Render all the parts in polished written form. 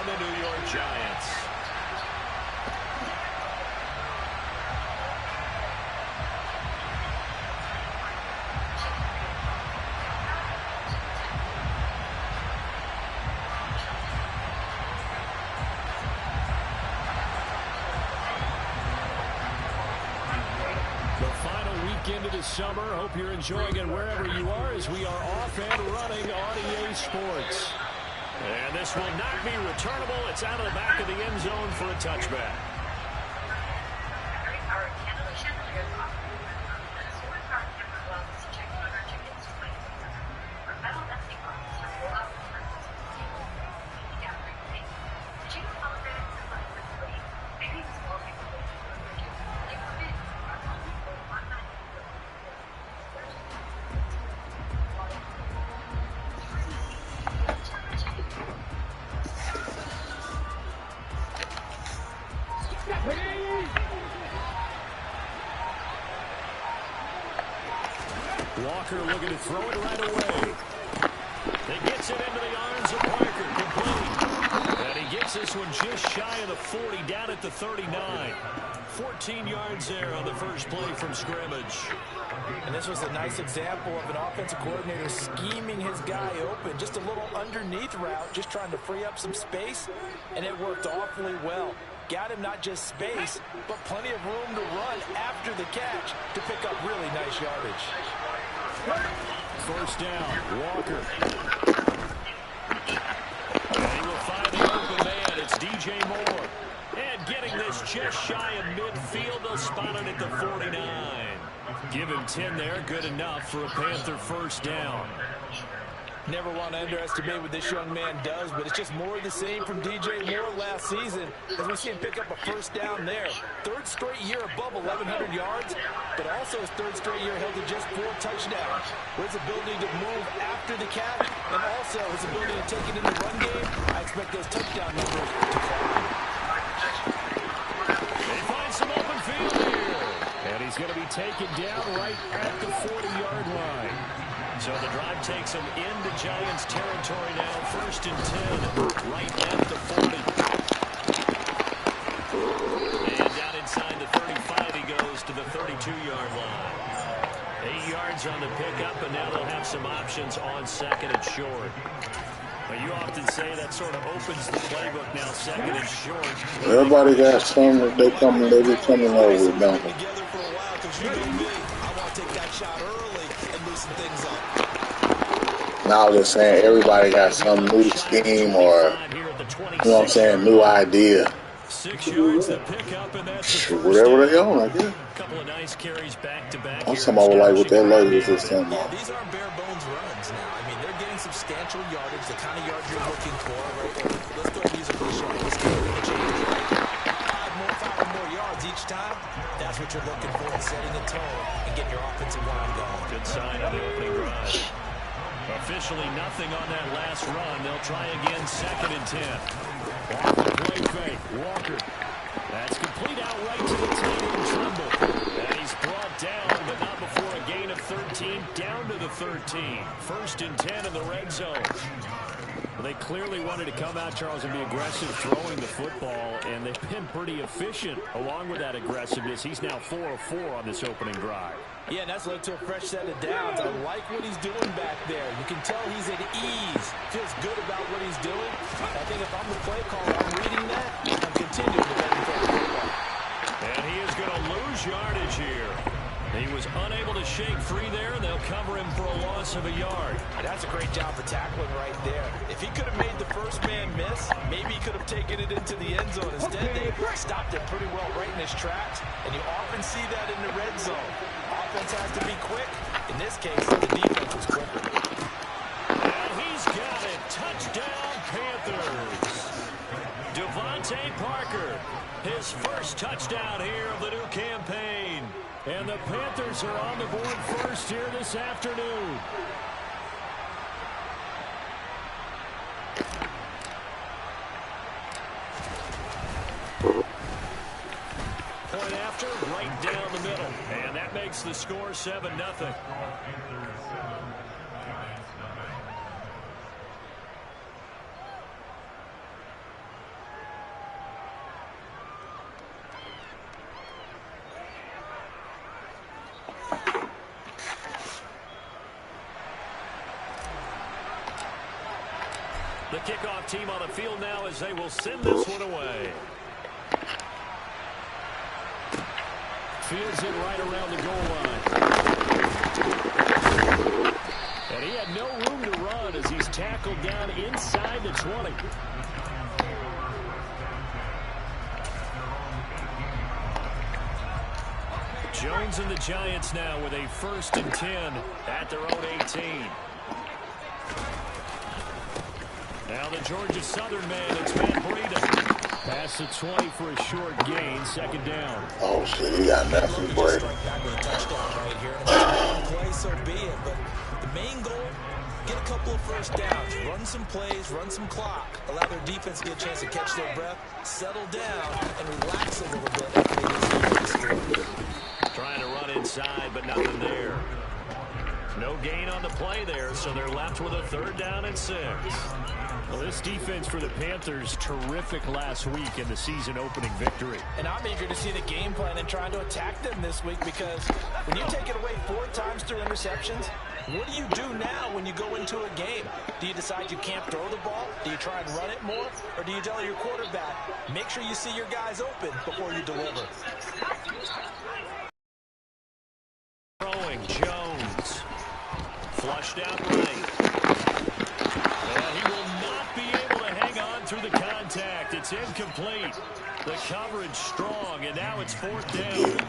the New York Giants. Into the summer. Hope you're enjoying it wherever you are as we are off and running on EA Sports. And this will not be returnable. It's out of the back of the end zone for a touchback. Walker looking to throw it right away. He gets it into the arms of Parker. Complete. And he gets this one just shy of the 40, down at the 39. 14 yards there on the first play from scrimmage. And this was a nice example of an offensive coordinator scheming his guy open. Just a little underneath route, just trying to free up some space, and it worked awfully well. Got him not just space, but plenty of room to run after the catch to pick up really nice yardage. First down, Walker. And he will find the open man. It's DJ Moore. And getting this just shy of midfield, they'll spot it at the 49. Give him 10 there, good enough for a Panther first down. Never want to underestimate what this young man does, but it's just more of the same from DJ Moore last season as we see him pick up a first down there. Third straight year above 1,100 yards, but also his third straight year held to just 4 touchdowns. With his ability to move after the catch and also his ability to take it in the run game, I expect those touchdown numbers to climb. They find some open field here, and he's going to be taken down right at the 40-yard line. So the drive takes him into Giants territory now. First and 10, right at the 40. And down inside the 35, he goes to the 32-yard line. 8 yards on the pickup, and now they'll have some options on second and short. But you often say that sort of opens the playbook now, second and short. Everybody got something that they be coming up with, don't they? Together for a while, because you know me, I want to take that shot early and loosen things up. Now I was just saying, everybody got some new scheme or, you know what I'm saying, new idea. 6 yards to pick up, and that's whatever they own, I guess. Couple of nice carries back to back. I'm talking about like what their lady was just saying. Yeah, these aren't bare bones runs now. I mean, they're getting substantial yardage, the kind of yards you're looking for. Right? Let's throw musically short. Let's go with the change. Five more yards each time. That's what you're looking for in setting a tone and getting your offensive line going. Good sign on the opening drive. Officially nothing on that last run. They'll try again, second and 10. Walker play fake. Walker. That's complete out right to the table. Tremble. And he's brought down, but not before a gain of 13. Down to the 13. First and 10 in the red zone. Well, they clearly wanted to come out, Charles, and be aggressive throwing the football, and they've been pretty efficient along with that aggressiveness. He's now 4 of 4 on this opening drive. Yeah, and that's led to a fresh set of downs. I like what he's doing back there. You can tell he's at ease. Feels good about what he's doing. I think if I'm the play caller, I'm reading that. I'm continuing to let him throw the football. And he is going to lose yardage here. He was unable to shake free there, and they'll cover him for a loss of a yard. That's a great job for tackling right there. If he could have made the first man miss, maybe he could have taken it into the end zone. Instead, they stopped it pretty well right in his tracks, and you often see that in the red zone. Offense has to be quick. In this case, the defense was quicker. And he's got it. Touchdown, Panthers. Devontae Parker, his first touchdown here of the new campaign. And the Panthers are on the board first here this afternoon. Point after, right down the middle. And that makes the score 7-0. The kickoff team on the field now as they will send this one away. Fields it right around the goal line. And he had no room to run as he's tackled down inside the 20. Jones and the Giants now with a 1st and 10 at their own 18. Now the Georgia Southern man, it's Matt Breida. Past the 20 for a short gain, 2nd down. Oh, shit, he got nothing for it. Back with a touchdown right here. And if it's one play, so be it. But the main goal, get a couple of 1st downs, run some plays, run some clock, allow their defense to get a chance to catch their breath, settle down, and relax a little bit after they get some score. Trying to run inside, but nothing there. No gain on the play there, so they're left with a 3rd down and 6. Well, this defense for the Panthers, terrific last week in the season-opening victory. And I'm eager to see the game plan and trying to attack them this week because when you take it away 4 times through interceptions, what do you do now when you go into a game? Do you decide you can't throw the ball? Do you try and run it more? Or do you tell your quarterback, make sure you see your guys open before you deliver? Throwing, Jones. Flushed out right. And he will not be able to hang on through the contact. It's incomplete. The coverage strong, and now it's 4th down.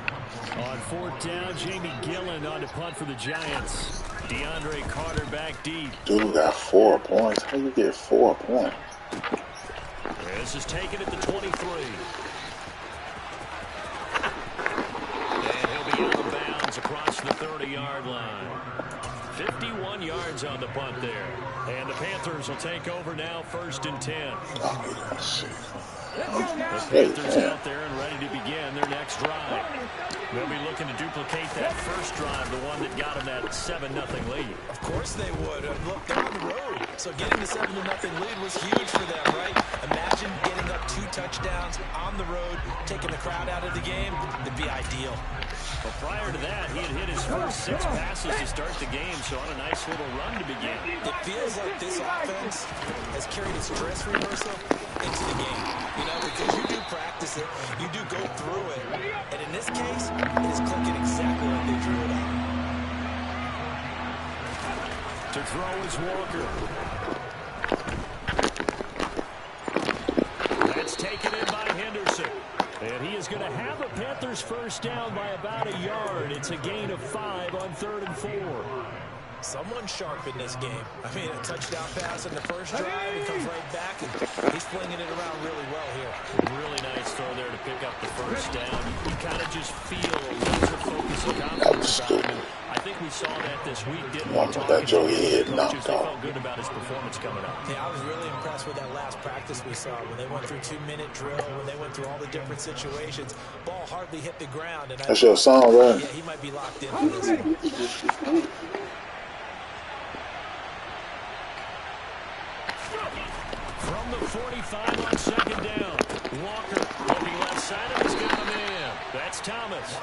On 4th down, Jamie Gillen on to punt for the Giants. DeAndre Carter back deep. Dude got 4 points. How you get 4 points? This is taken at the 23. And he'll be out of bounds across the 30-yard line. 51 yards on the punt there. And the Panthers will take over now, 1st and 10. The Panthers out there and ready to begin their next drive. They'll be looking to duplicate that first drive, the one that got them that 7-0 lead. Of course they would. Look, they're on the road. So getting the 7-0 lead was huge for them, right? Imagine getting up 2 touchdowns on the road, taking the crowd out of the game. It'd be ideal. Well, prior to that, he had hit his first 6 passes to start the game, so on a nice little run to begin. It feels like this offense has carried its dress rehearsal into the game. You know, because you do practice it, you do go through it, and in this case, it is clicking exactly like they drew it out. To throw is Walker. That's taken in by Henderson. And he is going to have a Panthers 1st down by about a yard. It's a gain of 5 on 3rd and 4. Someone sharp in this game. I mean, a touchdown pass in the first drive, he comes right back, and he's flinging it around really well here. Really nice throw there to pick up the 1st down. You kind of just feel a laser-focused confidence about him. And I think we saw that this week, didn't we? That Joey head knocked they off. felt good about his performance coming up. Yeah, I was really impressed with that last practice we saw when they went through 2-minute drill, when they went through all the different situations. Ball hardly hit the ground. And That's your song, right? Yeah, he might be locked in for this one. From the 45 on 2nd down. Walker looking left side of his got him in. That's Thomas.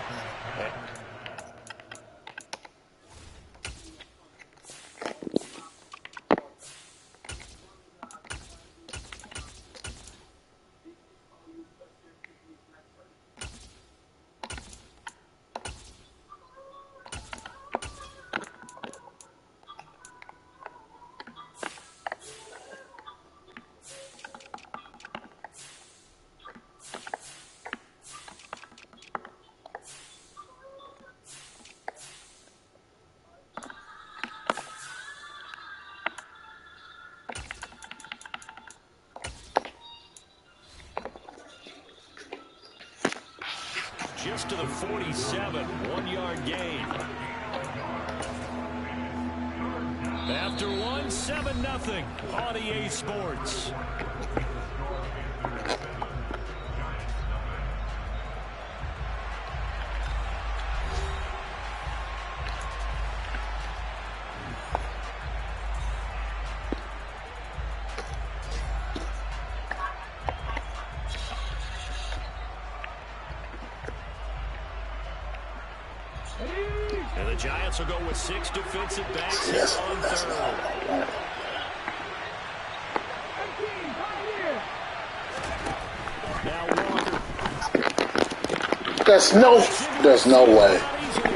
Just to the 47, 1-yard gain. After 1, 7-0 on EA Sports. And the Giants will go with 6 defensive backs on 3rd. Now Walker. There's no way.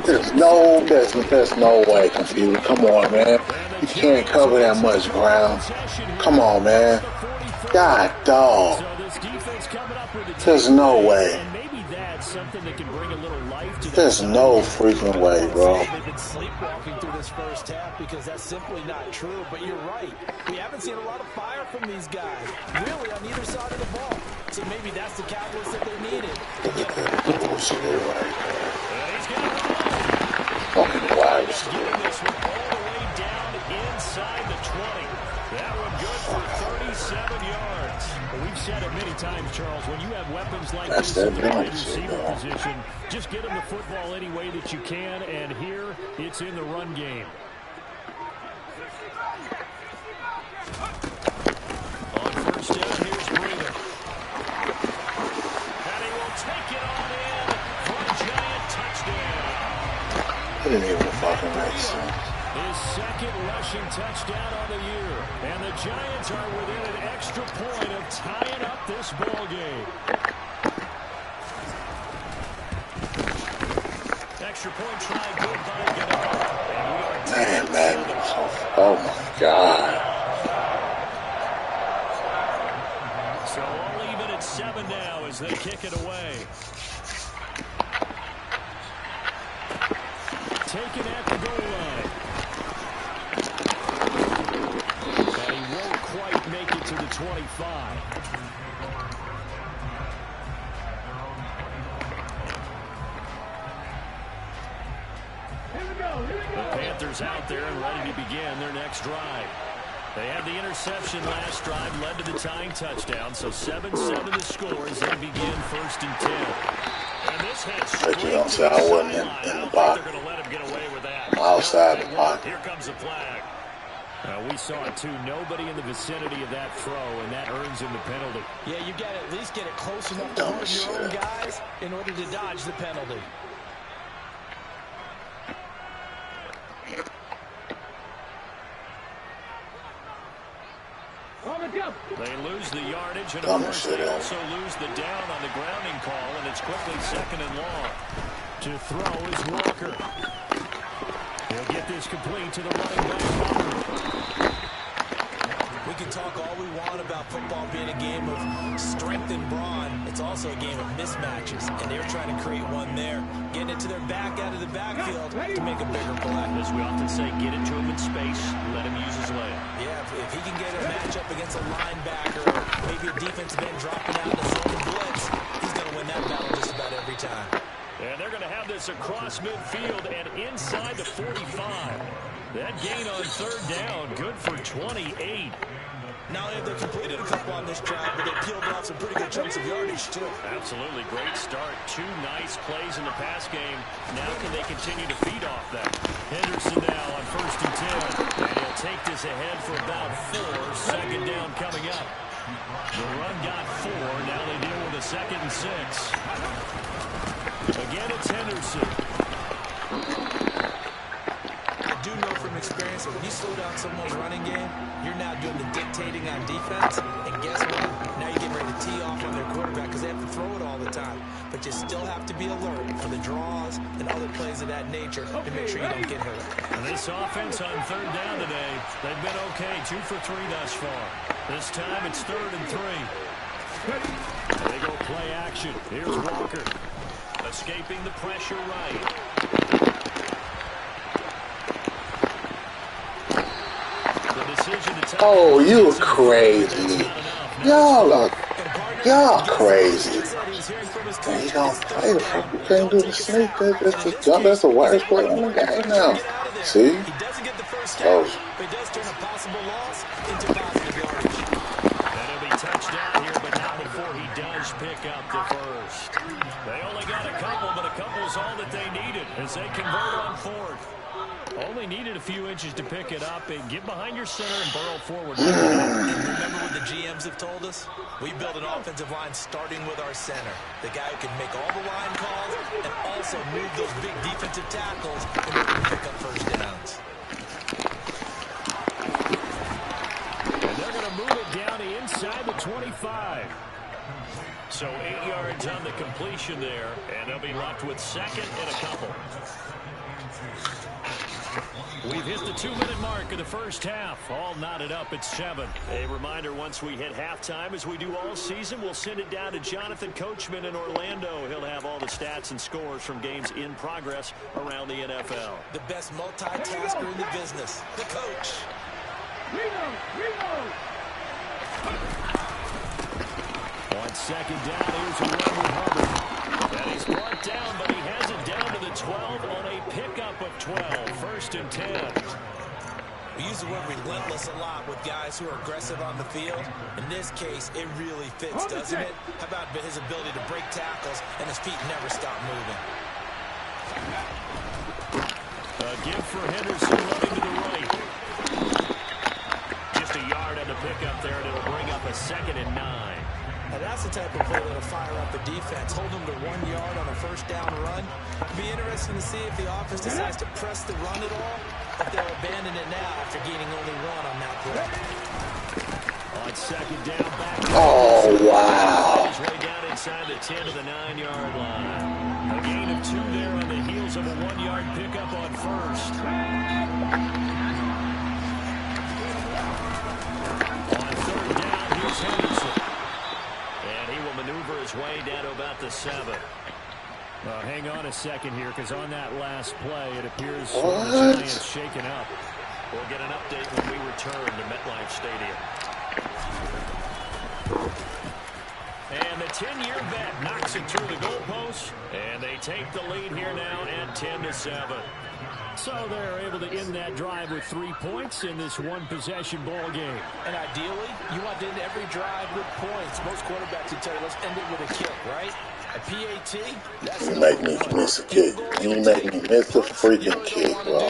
There's no way, Confused. Come on, man. You can't cover that much ground. Come on, man. God, dog. There's no way. There's no freaking way, bro. They've been sleepwalking through this first half because that's simply not true. But you're right. We haven't seen a lot of fire from these guys, really, on either side of the ball. So maybe that's the catalyst that they needed. Bullshit, right? Fucking wires. Getting this one all the way down inside the 20. That one good for 37 yards. Well, we've said it many times, Charles, when you have weapons like this in the wide receiver position, just get them the football any way that you can, and here it's in the run game. On first down, here's Breeder. And he will take it on in for a giant touchdown. It didn't even fucking make sense. His second rushing touchdown on the year. And the Giants are within an extra point of tying up this ball game. Extra point try good by Goodell. Man. Oh my God. So all even at 7 now as they kick it away. Taken at the goal line. And he won't quite make it to the 25. The Panthers out there and ready to begin their next drive. They had the interception last drive, led to the tying touchdown, so 7-7 the score as they begin 1st and 10. And this hits straight to the sideline. I don't think they're going to let him get away with that. Outside the pocket. Here comes the flag. We saw it too. Nobody in the vicinity of that throw, and that earns him the penalty. Yeah, you got to at least get it close enough to hurt your own guys in order to dodge the penalty. They lose the yardage, and of course they also lose the down on the grounding call, and it's quickly 2nd and long. To throw is Walker. He'll get this complete to the running back. We can talk all we want about football being a game of strength and brawn. It's also a game of mismatches, and they're trying to create one there, getting it to their back out of the backfield to make a bigger play. As we often say, get it to him in space, let him use his leg. Yeah, if he can get a matchup against a linebacker or maybe a defensive end dropping out in a zone blitz, he's going to win that battle just about every time. And they're going to have this across midfield and inside the 45. That gain on 3rd down, good for 28. Not only have they completed a couple on this drive, but they peeled off some pretty good chunks of yardage, too. Absolutely. Great start. 2 nice plays in the pass game. Now can they continue to feed off that? Henderson now on 1st and 10. And he'll take this ahead for about 4. 2nd down coming up. The run got 4. Now they deal with a 2nd and 6. Again, it's Henderson. I do know from experience that when you slow down someone's running game, you're now doing the dictating on defense. And guess what? Now you're getting ready to tee off on their quarterback because they have to throw it all the time. But you still have to be alert for the draws and other plays of that nature to make sure you don't get hurt. And this offense on 3rd down today, they've been okay. 2 for 3 thus far. This time it's 3rd and 3. They go play action. Here's Walker. Escaping the pressure right. The decision to take. Oh, you crazy. Y'all crazy. Man, you don't play the fuck. You can't do the sneak. That's the jump. That's the worst play in the game now. See? He doesn't get the first down, Oh. but he does turn a possible loss into positive yardage. And he'll be touched down here, but not before he does pick up the first. They only got a couple, but a couple is all that they needed as they convert on 4th. Only needed a few inches to pick it up and get behind your center and burrow forward. And remember what the GMs have told us? We build an offensive line starting with our center. The guy who can make all the line calls and also move those big defensive tackles in order to pick up first downs. And they're going to move it down to inside the 25. So 8 yards on the completion there, and they'll be left with second and a couple. We've hit the 2-minute mark of the first half. All knotted up at 7. A reminder, once we hit halftime, as we do all season, we'll send it down to Jonathan Coachman in Orlando. He'll have all the stats and scores from games in progress around the NFL. The best multitasker in the business, the coach. On second down, here's a run with Hubbard. And he's brought down, but he has it down to the 12 on a pickup of 12. First and 10. We use the word relentless a lot with guys who are aggressive on the field. In this case, it really fits, doesn't it? How about his ability to break tackles and his feet never stop moving? A give for Henderson running to the right. Just a yard on the pickup there, and it'll bring up a second and 9. Now that's the type of play that'll fire up the defense. Hold them to 1 yard on a first down run. It'll be interesting to see if the offense decides to press the run at all, if they'll abandon it now after gaining only 1 on that play. On second down, back. Oh, wow. He's way down inside the 10 to the 9-yard line. A gain of 2 there on the heels of a 1-yard pickup on first. On third down, here's Henderson. Maneuver his way down to about the 7. Hang on a second here, because on that last play, it appears the Giants shaken up. We'll get an update when we return to MetLife Stadium. And the 10-year vet knocks it through the goalpost, and they take the lead here now at 10-7. So they're able to end that drive with 3 points in this one-possession ball game. And ideally, you want to end every drive with points. Most quarterbacks would tell you, let's end it with a kick, right? A PAT, that's You make me miss a kick. You make me miss the freaking kick, bro.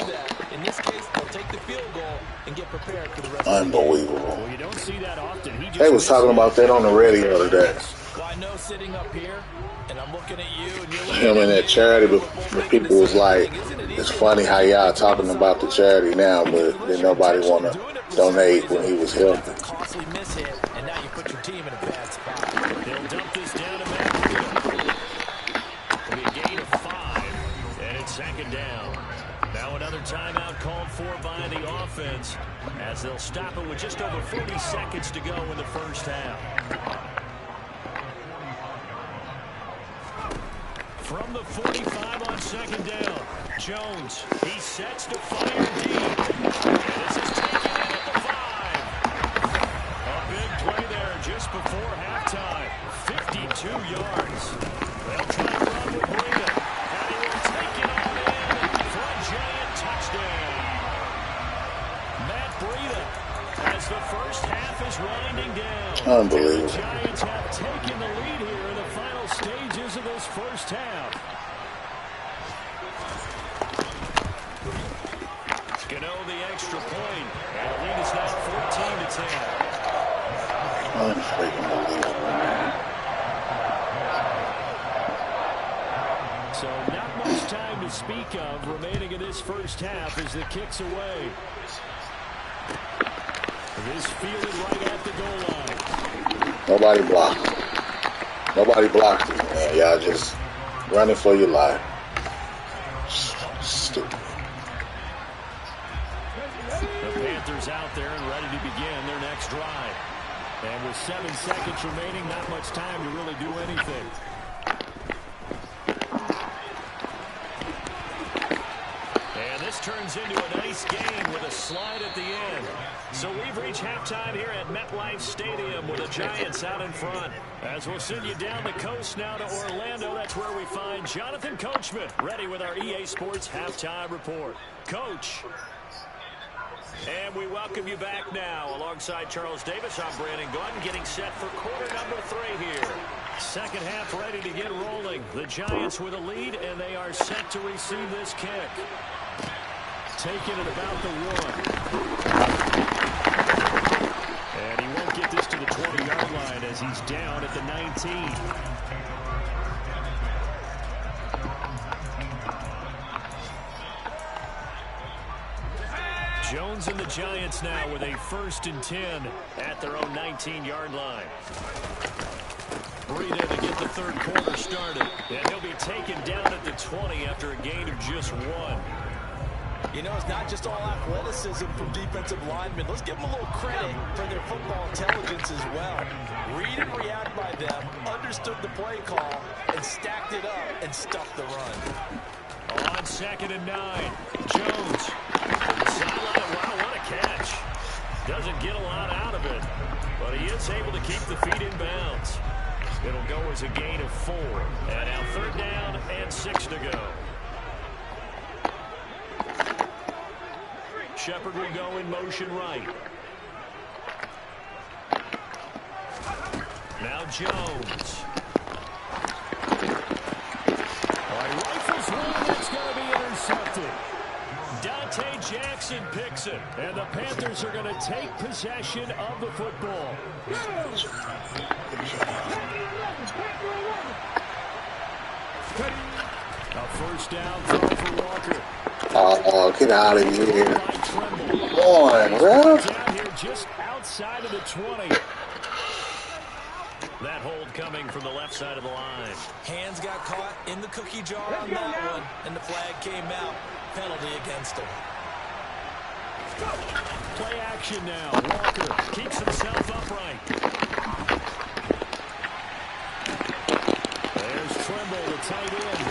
In this case, they'll take the field goal and get prepared for the rest Unbelievable. of the game. Well, you don't see that often. They was talking about that on the radio today. Well, I know sitting up here, and I'm looking at you, and you're Him in that charity, but people was like, it's funny how y'all talking about the charity now, but then nobody want to donate when he was healthy. Costly mishit, and now you put your team in a bad spot. They'll dump this down to Makaveli. It'll be a gain of 5, and it's second down. Now another timeout called for by the offense, as they'll stop it with just over 40 seconds to go in the first half. From the 45 on second down, Jones, he sets to fire deep. And this is taken in at the 5. A big play there just before halftime. 52 yards. They'll try to run with Breida. And he will take it all in for a giant touchdown. Matt Breida, as the first half is winding down. Unbelievable. The Giants have taken the lead here in the final stages of this first half. Gano the extra point, and the lead is now 14-10. Unfreaking believable, man. So not much time to speak of remaining in this first half as the kick's away. This fielded right at the goal line. Nobody blocked him. Nobody blocked him, man. Y'all just running for your life. Stupid. The Panthers out there and ready to begin their next drive. And with 7 seconds remaining, not much time to really do anything. And this turns into a nice game with a slide at the end. So we've reached halftime here at MetLife Stadium with the Giants out in front. As we'll send you down the coast now to Orlando, that's where we find Jonathan Coachman ready with our EA Sports halftime report. Coach. And we welcome you back now. Alongside Charles Davis, I'm Brandon Gunn, getting set for quarter number 3 here. Second half ready to get rolling. The Giants with a lead, and they are set to receive this kick. Taking it about the 1. And he won't get this to the 20-yard line as he's down at the 19. Jones and the Giants now with a 1st and 10 at their own 19-yard line. Breida to get the third quarter started. And he'll be taken down at the 20 after a gain of just 1. You know, it's not just all athleticism from defensive linemen. Let's give them a little credit for their football intelligence as well. Read and react by them, understood the play call, and stacked it up and stuffed the run. On 2nd and 9, Jones. Sideline, wow, what a catch. Doesn't get a lot out of it, but he is able to keep the feet in bounds. It'll go as a gain of 4. And now 3rd down and 6 to go. Shepard will go in motion right. Now Jones. Rifles one, that's going to be intercepted. Dante Jackson picks it, and the Panthers are going to take possession of the football. A first down throw for Walker. Oh, get out of here. Come on, bro. Down here just outside of the 20. That hold coming from the left side of the line. Hands got caught in the cookie jar on that one, and the flag came out. Penalty against him. Play action now. Walker keeps himself upright. There's Trimble, the tight end.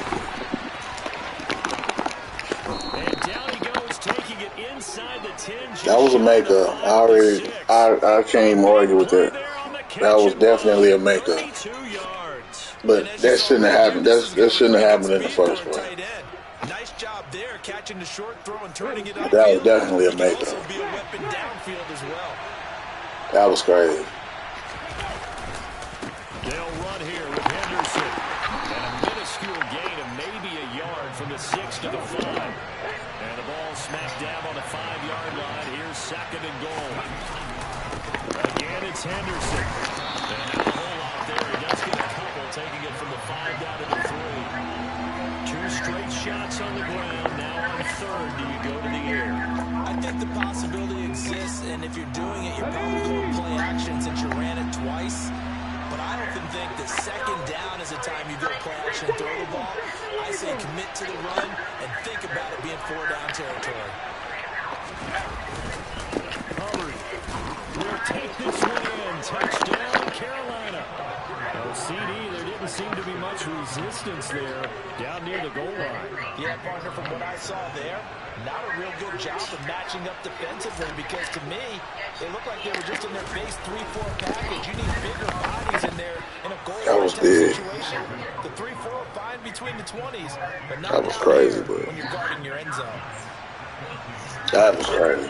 And down he goes, taking it inside the 10. That was a makeup. I can't even argue with that. That was definitely a makeup. But that shouldn't have happened. That shouldn't have happened in the first place. Nice job there, catching the short throw and turning it up. That was definitely a makeup. Be a weapon downfield as well. That was crazy. They'll run here with Henderson. And a minuscule gain of maybe a yard from the 6 to the 5. And the ball smacked down on the 5-yard line. Here's 2nd and goal. Again, it's Henderson. And not a whole lot there. He does get a couple, taking it from the 5 down to the 3. 2 straight shots on the ground. Now on 3rd, do you go to the air? I think the possibility exists, and if you're doing it, you're probably going play action since you ran it twice. But I often think that 2nd down is the time you go play action and throw the ball. I say commit to the run and think about it being 4-down territory. Hubbard will take this one in. Touchdown, Carolina. Oh, CD, there didn't seem to be much resistance there down near the goal line. Yeah, partner, from what I saw there, not a real good job of matching up defensively because to me, they looked like they were just in their base 3-4 package. You need bigger bodies in there in a goal line situation. The 3-4 are fine between the 20s, but not that was crazy, bro. When you're guarding your end zone. That was crazy.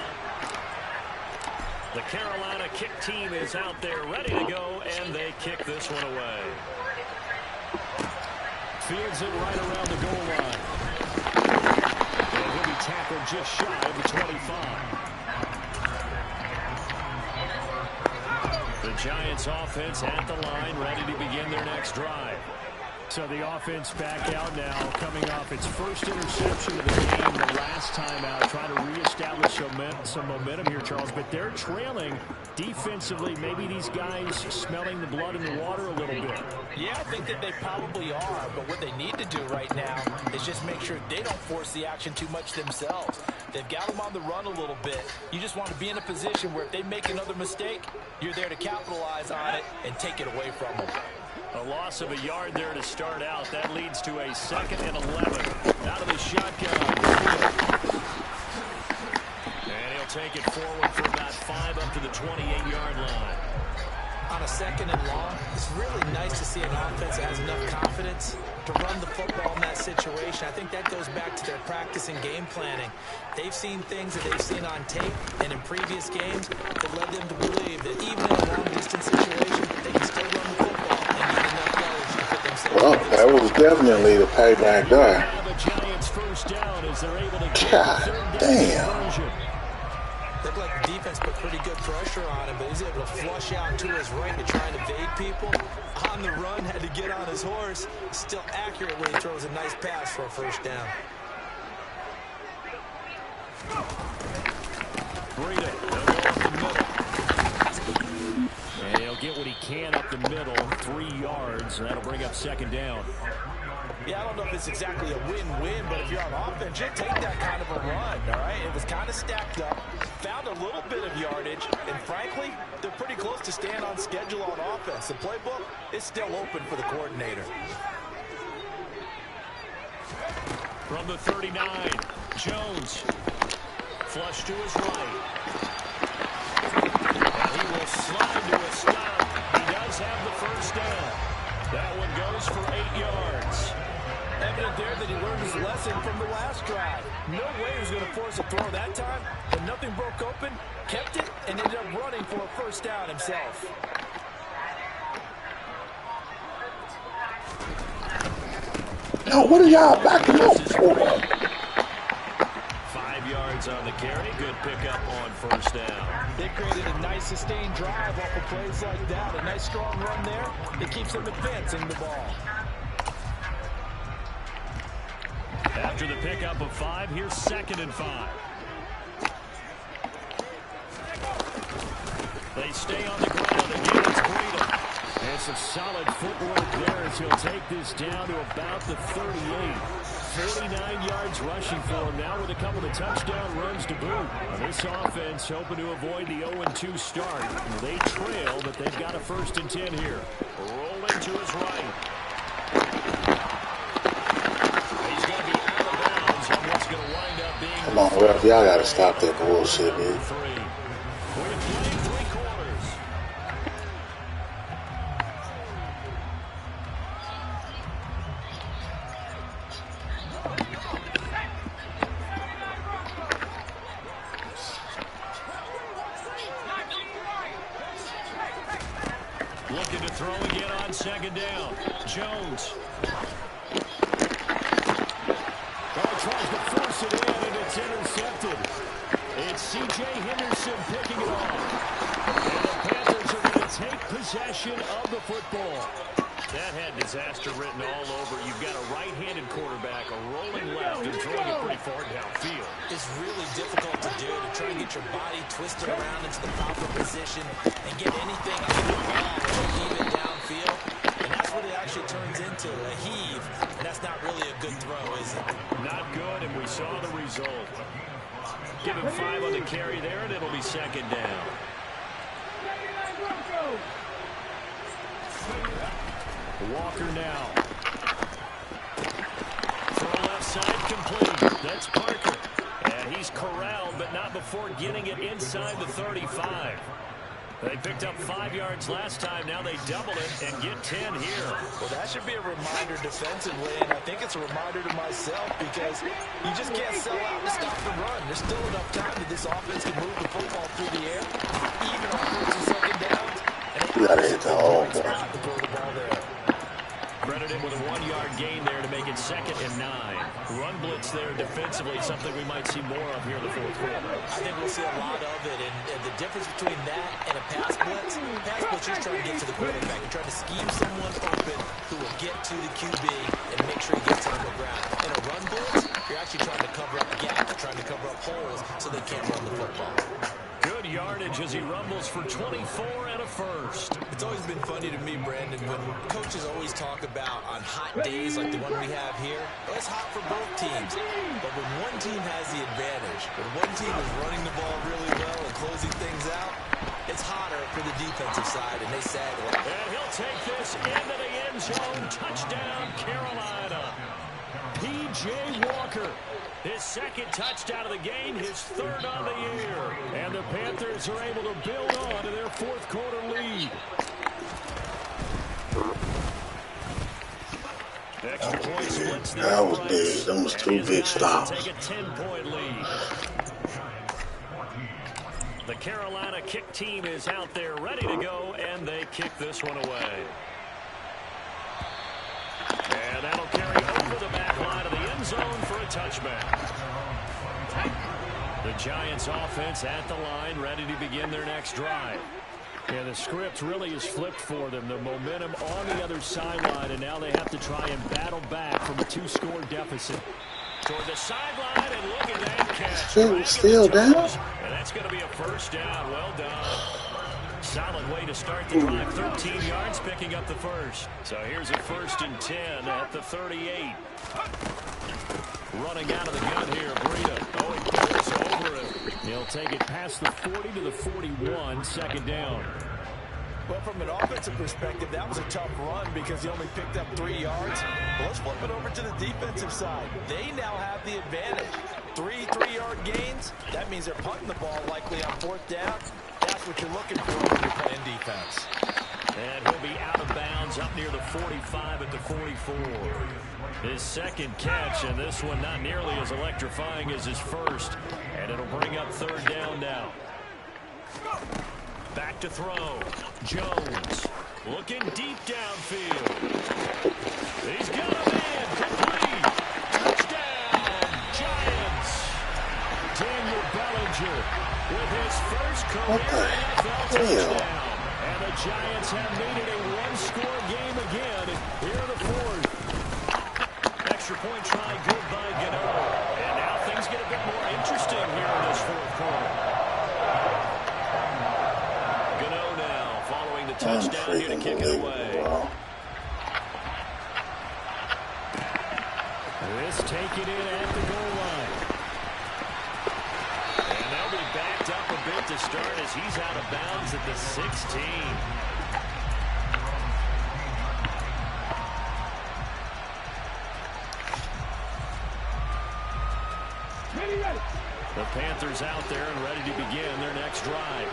The Carolina kick team is out there ready to go, and they kick this one away. Fields it right around the goal line. And he'll be tackled just shy of the 25. The Giants offense at the line, ready to begin their next drive. So the offense back out now, coming off its first interception of the game the last time out, trying to reestablish some momentum here, Charles. But they're trailing defensively. Maybe these guys smelling the blood in the water a little bit. Yeah, I think that they probably are. But what they need to do right now is just make sure they don't force the action too much themselves. They've got them on the run a little bit. You just want to be in a position where if they make another mistake, you're there to capitalize on it and take it away from them. A loss of a yard there to start out. That leads to a 2nd and 11. Out of the shotgun. And he'll take it forward for about 5 up to the 28-yard line. On a 2nd and long, it's really nice to see an offense that has enough confidence to run the football in that situation. I think that goes back to their practice and game planning. They've seen things that they've seen on tape and in previous games that led them to believe that even in a long-distance situation, they can still run the football and get enough yards to put themselves. Well, that was definitely the payback there. The Giants first down as they're able to get God damn. Looked like the defense put pretty good pressure on him, but he's able to flush out to his right to try and evade people. On the run, had to get on his horse. Still accurately throws a nice pass for a first down. Breida, they'll go up the middle. And he'll get what he can up the middle, 3 yards, and that'll bring up second down. Yeah, I don't know if it's exactly a win-win, but if you're on offense, you'll take that kind of a run, all right? It was kind of stacked up, found a little bit of yardage, and frankly, they're pretty close to staying on schedule on offense. The playbook is still open for the coordinator. From the 39, Jones. Flush to his right. And he will slide to a stop. He does have the first down. That one goes for 8 yards. Evident there that he learned his lesson from the last drive. No way he was going to force a throw that time, but nothing broke open, kept it, and ended up running for a first down himself. Yo, what are y'all backing up for? 5 yards on the carry. Good pickup on first down. They created a nice sustained drive off of plays like that. A nice strong run there. It keeps them advancing the ball. After the pickup of 5, here's 2nd and 5. They stay on the ground. Again, it's Breedon. And some solid footwork there as he'll take this down to about the 38. 49 yards rushing for him now with a couple of touchdown runs to boot. This offense hoping to avoid the 0-2 start. They trail, but they've got a 1st and 10 here. Rolling to his right. He's going to be out of bounds on what's going to wind up being... Come on, ref. Y'all got to stop that bullshit, man. We're playing 3 quarters. Looking to throw again on 2nd down. Jones. Tries to force it in, and it's intercepted. It's C.J. Henderson picking it off. And the Panthers are going to take possession of the football. That had disaster written all over. You've got a right-handed quarterback, a rolling left, and throwing it pretty far downfield. It's really difficult to do, to try and get your body twisted around into the proper position and get anything on the ball and heave it downfield. And that's what it actually turns into, a heave. And that's not really a good throw, is it? Not good, and we saw the result. Give him 5 on the carry there, and it'll be 2nd down. Walker now. Throw left side complete. That's Parker. And he's corralled, but not before getting it inside the 35. They picked up 5 yards last time. Now they double it and get 10 here. Well, that should be a reminder defensively, and I think it's a reminder to myself because you just can't sell out and stop the run. There's still enough time that this offense can move the football through the air, even on 1st and 2nd downs. You got to hit the hole, boy. Credited with a 1-yard gain there to make it 2nd and 9. Run blitz there defensively, something we might see more of here in the 4th quarter. I think we'll see a lot of it, and the difference between that and a pass blitz is trying to get to the quarterback. You're trying to scheme someone open who will get to the QB and make sure he gets on the ground. In a run blitz, you're actually trying to cover up gaps, trying to cover up holes so they can't run the football. Good yardage as he rumbles for 24 and a 1st. It's always been funny to me, Brandon, when coaches always talk about on hot days like the one we have here, well, it's hot for both teams. But when one team has the advantage, when one team is running the ball really well and closing things out, it's hotter for the defensive side, and they sag a lot. And he'll take this into the end zone. Touchdown, Carolina. P.J. Walker. His 2nd touchdown of the game, his 3rd on the year. And the Panthers are able to build on to their 4th quarter lead. Extra point splits there. That was big. That was 2 big stops. Take a 10-point lead. The Carolina kick team is out there ready to go, and they kick this one away. And that'll carry over the back line of the end zone for a touchback. The Giants offense at the line, ready to begin their next drive. And the script really is flipped for them. The momentum on the other sideline, and now they have to try and battle back from a 2-score deficit. Toward the sideline, and look at that catch. Still down? And that's going to be a first down. Well done. Solid way to start the drive. 13 yards, picking up the first. So here's a 1st and 10 at the 38. Running out of the gun here, Breida. Oh, he goes over it. He'll take it past the 40 to the 41, 2nd down. Well, from an offensive perspective, that was a tough run because he only picked up 3 yards. But let's flip it over to the defensive side. They now have the advantage. 3 3-yard gains. That means they're punting the ball likely on 4th down. That's what you're looking for when you're playing defense. And he'll be out of bounds up near the 45 at the 44. His 2nd catch, and this one not nearly as electrifying as his first. And it'll bring up 3rd down now. Back to throw. Jones looking deep downfield. He's got a man. Complete. Touchdown, Giants. Daniel Bellinger with his first career NFL touchdown. And the Giants have made it a one-score game again here in the 4th. Extra point try good by Gano. And now things get a bit more interesting here in this 4th quarter. Gano now following the touchdown here to kick it away. This taken in at the goal line. And they'll be backed up a bit to start as he's out of bounds at the 16. The Panthers out there and ready to begin their next drive.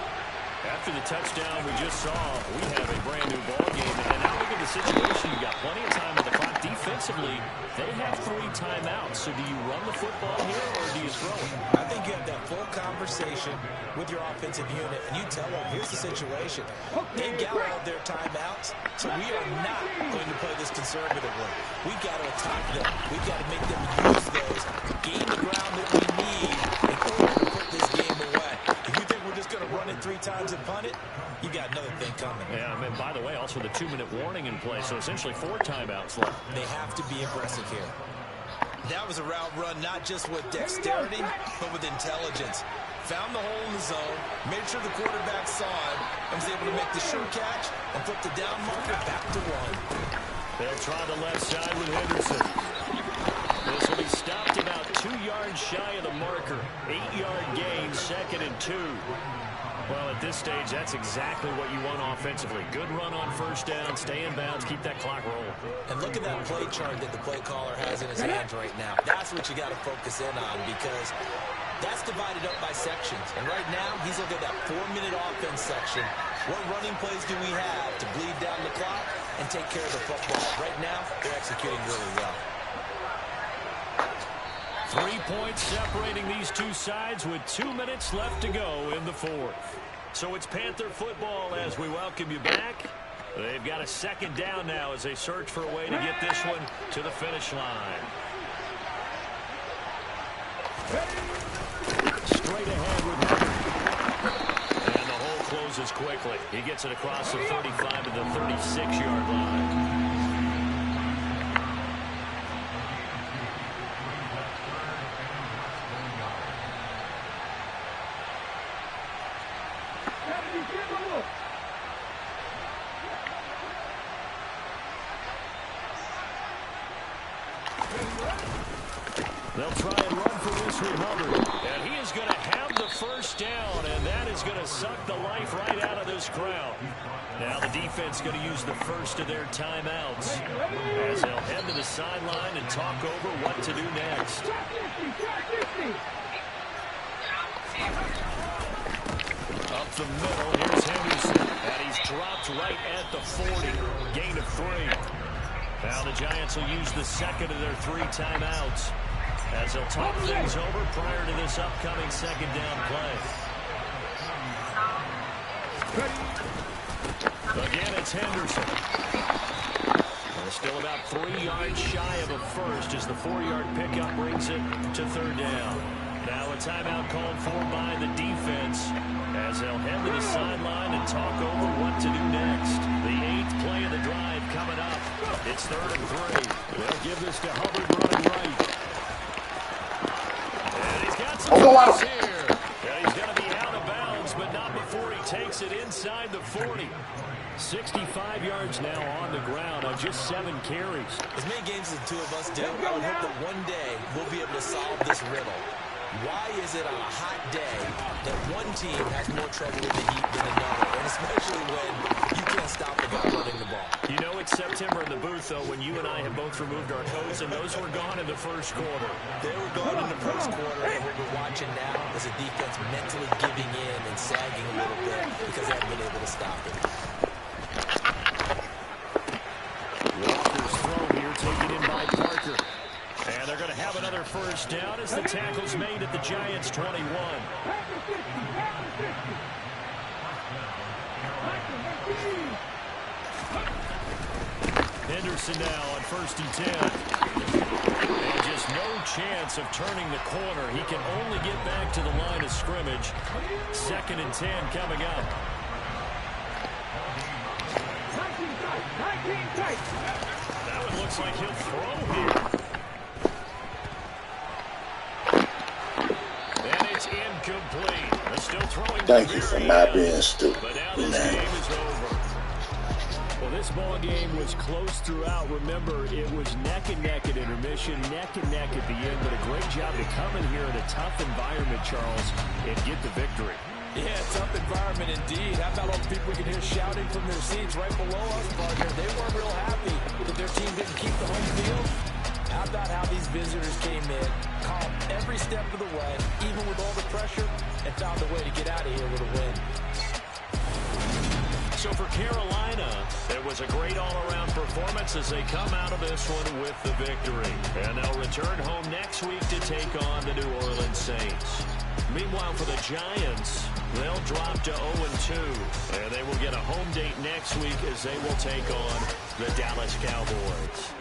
After the touchdown we just saw, we have a brand new ball game. And now look at the situation. You got plenty of time on the clock. Defensively, they have 3 timeouts. So do you run the football here or do you throw it? I think you have that full conversation with your offensive unit, and you tell them, here's the situation. They got all their timeouts, so we are not going to play this conservatively. We got to attack them. We got to make them use those, gain the ground that we need in order to put this game away. If you think we're just going to run it 3 times and punt it, you got another thing coming. Yeah, I mean, by the way, also the 2-minute warning in play, so essentially 4 timeouts left. They have to be aggressive here. That was a route run, not just with dexterity, but with intelligence. Found the hole in the zone, made sure the quarterback saw it, and was able to make the sure catch and put the down marker back to 1. They'll try the left side with Henderson. This will be stopped about 2 yards shy of the marker. 8-yard gain, 2nd and 2. Well, at this stage, that's exactly what you want offensively. Good run on 1st down, stay in bounds, keep that clock rolling. And look at that play chart that the play caller has in his hands right now. That's what you got to focus in on because that's divided up by sections. And right now, he's looking at that 4-minute offense section. What running plays do we have to bleed down the clock and take care of the football? Right now, they're executing really well. 3 points separating these two sides with 2 minutes left to go in the 4th. So it's Panther football as we welcome you back. They've got a 2nd down now as they search for a way to get this one to the finish line. Straight ahead with Hubbard. And the hole closes quickly. He gets it across the 35 to the 36-yard line. They'll try and run for this with Hubbard. And he is going to have the 1st down, and that is going to suck the life right out of this crowd. Now the defense going to use the first of their timeouts as they'll head to the sideline and talk over what to do next. Up the middle, here's Henderson. And he's dropped right at the 40. Gain of 3. Now the Giants will use the 2nd of their 3 timeouts as they'll talk things over prior to this upcoming 2nd down play. Again, it's Henderson. They're still about 3 yards shy of a first as the 4-yard pickup brings it to 3rd down. Now a timeout called for by the defense as they'll head to the sideline and talk over what to do next. The 8th play of the drive coming up. It's 3rd and 3. They'll give this to Hubbard running right. And he's got some space here. And he's going to be out of bounds, but not before he takes takes it inside the 40. 65 yards now on the ground on just 7 carries. As many games as the two of us do, I would hope that one day we'll be able to solve this riddle. Why is it on a hot day that one team has more trouble with the heat than another, and especially when you can't stop the guy running the ball? You know it's September in the booth, though, when you and I have both removed our coats, and those were gone in the first quarter. They were gone in the first quarter, and what we're watching now is a defense mentally giving in and sagging a little bit because they haven't been able to stop it. Walker's throw here taken in by Parker. And they're going to have another first down as the tackle's made at the Giants' 21. Henderson now on 1st and 10. And just no chance of turning the corner. He can only get back to the line of scrimmage. 2nd and 10 coming up. That one looks like he'll throw here. And it's incomplete. They're still throwing. Thank you for not being stupid. But now this game is over. Well, this ball game was close throughout. Remember, it was neck and neck at intermission, neck and neck at the end. But a great job to come in here in a tough environment, Charles, and get the victory. Yeah, tough environment indeed. How about all the people we can hear shouting from their seats right below us, partner? They weren't real happy that their team didn't keep the home field. How about how these visitors came in, calm every step of the way, even with all the pressure, and found a way to get out of here with a win. So for Carolina, it was a great all-around performance as they come out of this one with the victory. And they'll return home next week to take on the New Orleans Saints. Meanwhile, for the Giants, they'll drop to 0-2, and they will get a home date next week as they will take on the Dallas Cowboys.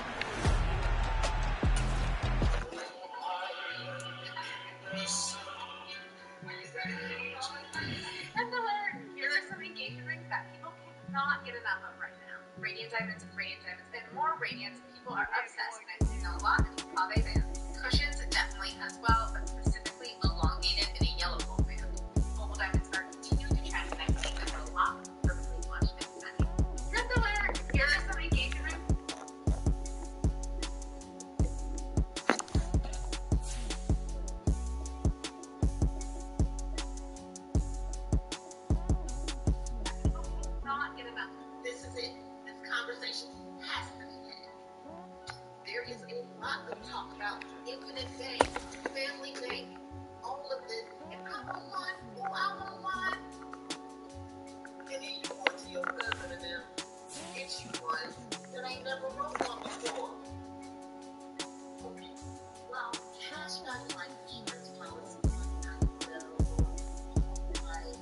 Here are some engagement rings that people cannot get enough of right now. Radiant diamonds, and more radiance. People are obsessed, and I've seen a lot of Makaveli bands. Cushions definitely as well, but specifically elongated in a yellow gold band. Mobile diamonds are continuing to trend, and I've seen them a lot for really much expensive. Here are some engagement rings. Not get enough. This is it. This conversation has to be had. There is a lot to talk about. Infinite bank, family bank, all of this. And I want one. Oh, I want one. And then you go to your cousin and them, get you one that ain't never wrote one before. Okay. Well, cash value life insurance policy is not available. Like,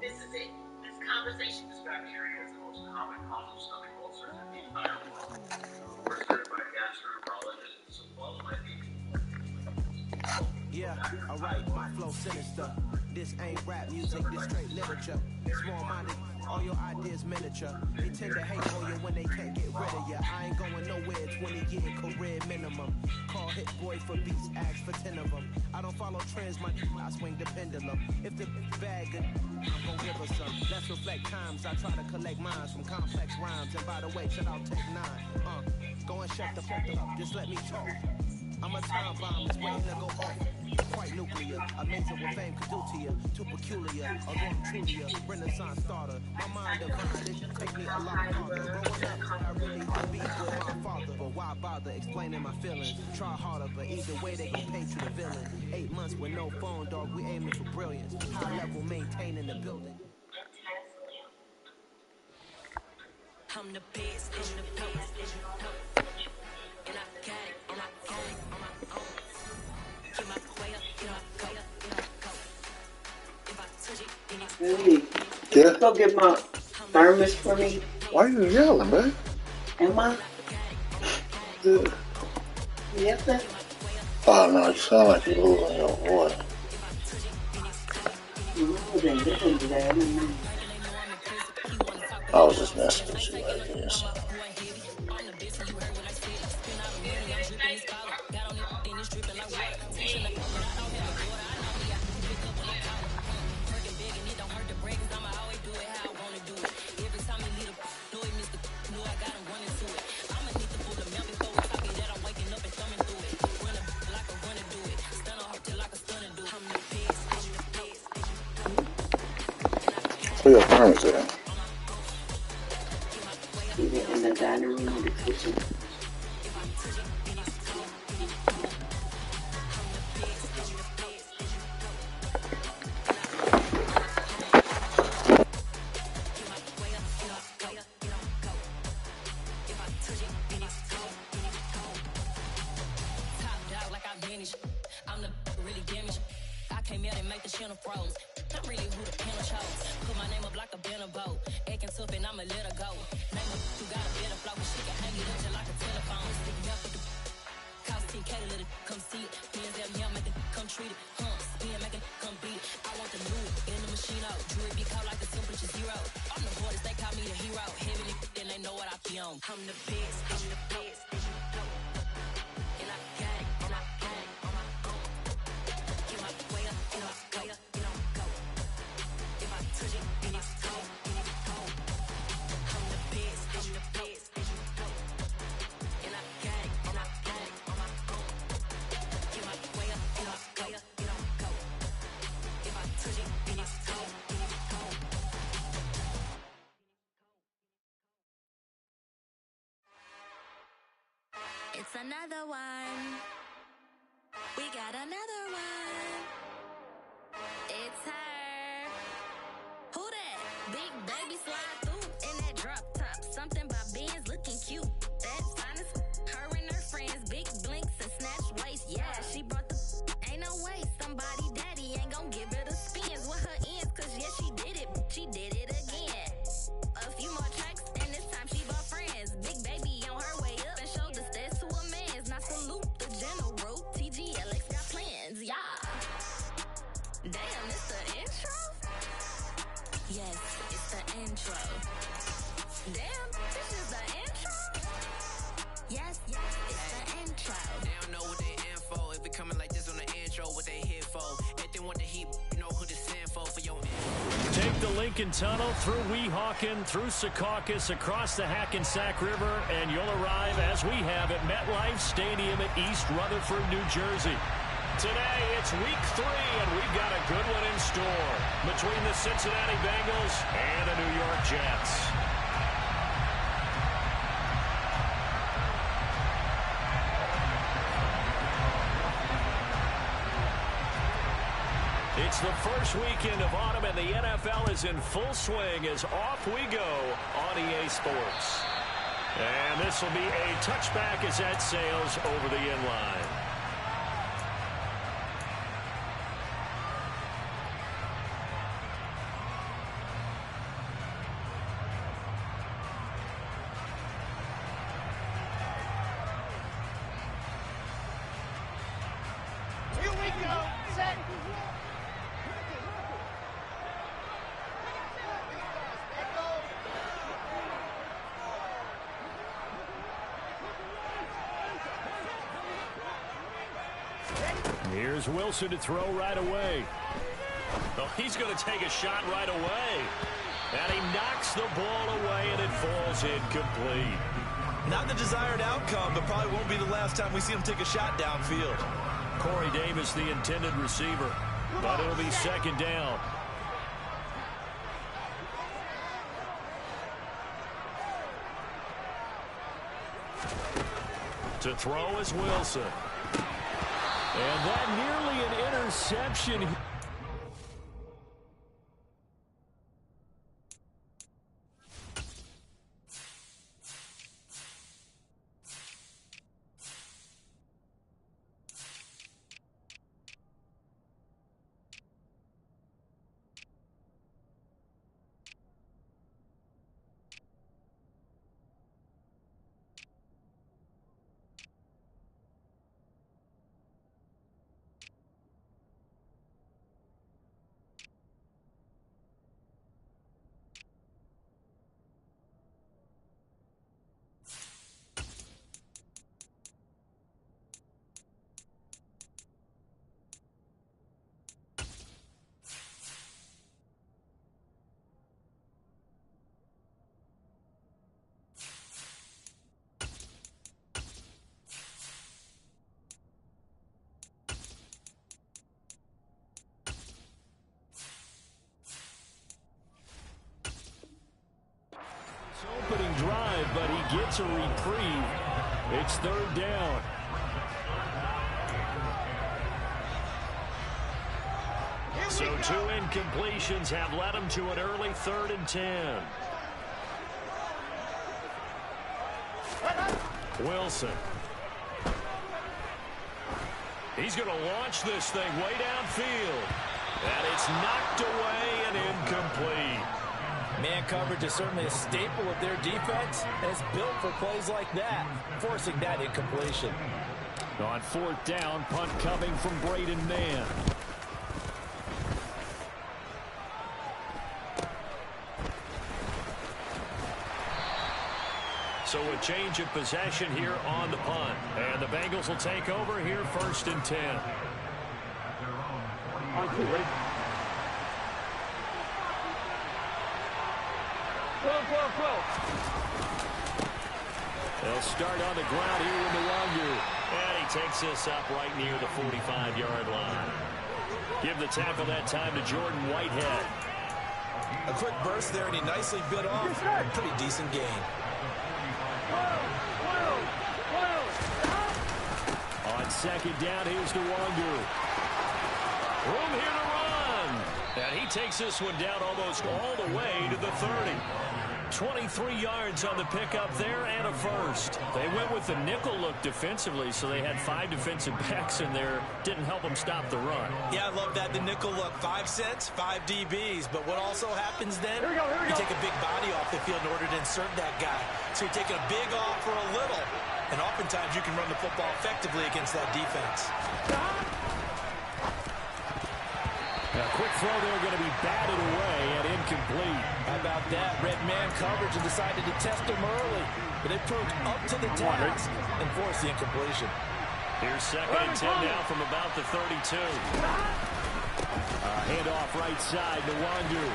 this is it. This conversation is Bacteria is the most common cause of stomach ulcers in the entire world. We're served by gastroenterologists, so follow my lead. Yeah, alright, my flow sinister. This ain't rap music, this straight literature. Small-minded, all your ideas miniature. They tend to hate on you when they can't get rid of you. I ain't going nowhere, 20-year career minimum. Call Hit Boy for beats, ask for 10 of them. I don't follow trends, I swing the pendulum. If the bag good, I'm gon' give her some. Let's reflect times, I try to collect minds from complex rhymes. And by the way, shout out Tech 9. Go and shut the fuck up, just let me talk. I'm a time bomb, it's waiting to go off. Quite nuclear, amazing what fame could do to you. Too peculiar, a long trulier, renaissance starter. My mind divine, it take me a lot farther. Growing up, I really could be with my father. But why bother explaining my feelings? Try harder, but either way they gon' paint you the villain. 8 months with no phone, dog, we aiming for brilliance. High level, maintaining the building. I'm the best, and I got it, on my own. Get my way up, get go. If I touch it, then it's Really? Yeah. Go get my thermos for me. Why are you yelling, man? Am I? Yeah. Yes, sir. Oh, no, you sound like you're losing your voice. They listen to that. I don't know. I was just messing with you, I guess. Where your parents at? Either in the dining room or the kitchen. It's another one. We got another one. It's her. Who that? Big baby slide through in that drop top. Something by Benz looking cute. That's honest. Her and her friends, big blinks and snatch waist. Yeah, she brought the. Ain't no way somebody daddy ain't gon' give her the spins with her ends. Cause yeah, she did it. She did it again. A few more tracks and this time she brought friends. Big baby on her way up and showed the stairs to a man's. Now salute the general. TGLX got plans, yeah. Damn, it's the intro? Yes, it's the intro. Damn, this is the intro? Yes, it's the intro. They don't know what they in for. If we coming like this on the intro, what they here for? Anything with the heat, you know who to send for your info. Take the Lincoln Tunnel through Weehawken, through Secaucus, across the Hackensack River, and you'll arrive, as we have, at MetLife Stadium at East Rutherford, New Jersey. Today, it's week 3, and we've got a good one in store between the Cincinnati Bengals and the New York Jets. It's the first weekend of autumn, and the NFL is in full swing as off we go on EA Sports. And this will be a touchback as that sails over the end line. Here we go. Set. Here's Wilson to throw right away. Oh, he's going to take a shot right away. And he knocks the ball away, and it falls incomplete. Not the desired outcome, but probably won't be the last time we see him take a shot downfield. Corey Davis, the intended receiver, but it'll be second down. To throw is Wilson. And that nearly an interception. gets a reprieve. It's third down. So 2 incompletions have led him to an early 3rd and 10. Wilson. He's going to launch this thing way downfield. And it's knocked away and incomplete. Man coverage is certainly a staple of their defense, and it's built for plays like that, forcing that incompletion. On 4th down, punt coming from Braden Mann. So a change of possession here on the punt. And the Bengals will take over here 1st and 10. They'll start on the ground here with Nwangu. And he takes this up right near the 45-yard line. Give the tackle that time to Jordan Whitehead. A quick burst there, and he nicely bit off a pretty decent gain. On 2nd down, here's Nwangu. Room here to run. And he takes this one down almost all the way to the 30. 23 yards on the pickup there and a first. They went with the nickel look defensively, so they had 5 defensive backs in there. Didn't help them stop the run. Yeah, I love that, the nickel look. 5 cents, 5 DBs. But what also happens then, you take a big body off the field in order to insert that guy. So you're taking a big off for a little. And oftentimes you can run the football effectively against that defense. A quick throw there going to be batted away and incomplete. How about that? Red man coverage and decided to test him early. But they proved up to the task and forced the incompletion. Here's 2nd and 10 now from about the 32. Handoff right side to Nwangu.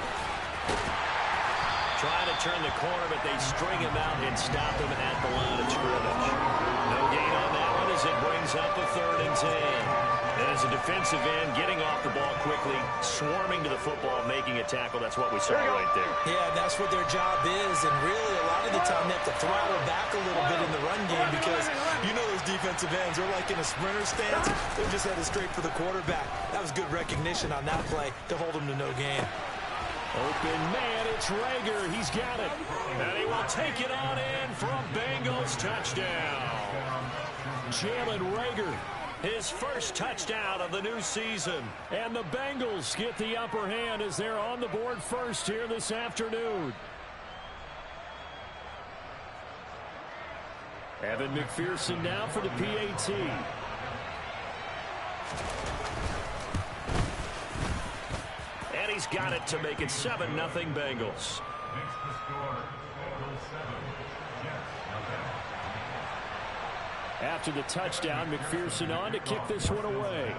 Trying to turn the corner, but they string him out and stop him at the line of scrimmage. No gain on that one as it brings up a 3rd and 10. And as a defensive end, getting off the ball quickly, swarming to the football, making a tackle, that's what we saw right there. Yeah, that's what their job is, and really a lot of the time they have to throttle back a little bit in the run game because you know those defensive ends are like in a sprinter stance. They're just headed straight for the quarterback. That was good recognition on that play to hold them to no gain. Open man, it's Rager. He's got it. And he will take it on in for a Bengals touchdown. Jalen Rager, his first touchdown of the new season. And the Bengals get the upper hand as they're on the board first here this afternoon. Evan McPherson now for the PAT. And he's got it to make it 7-0 Bengals. After the touchdown, McPherson on to kick this one away.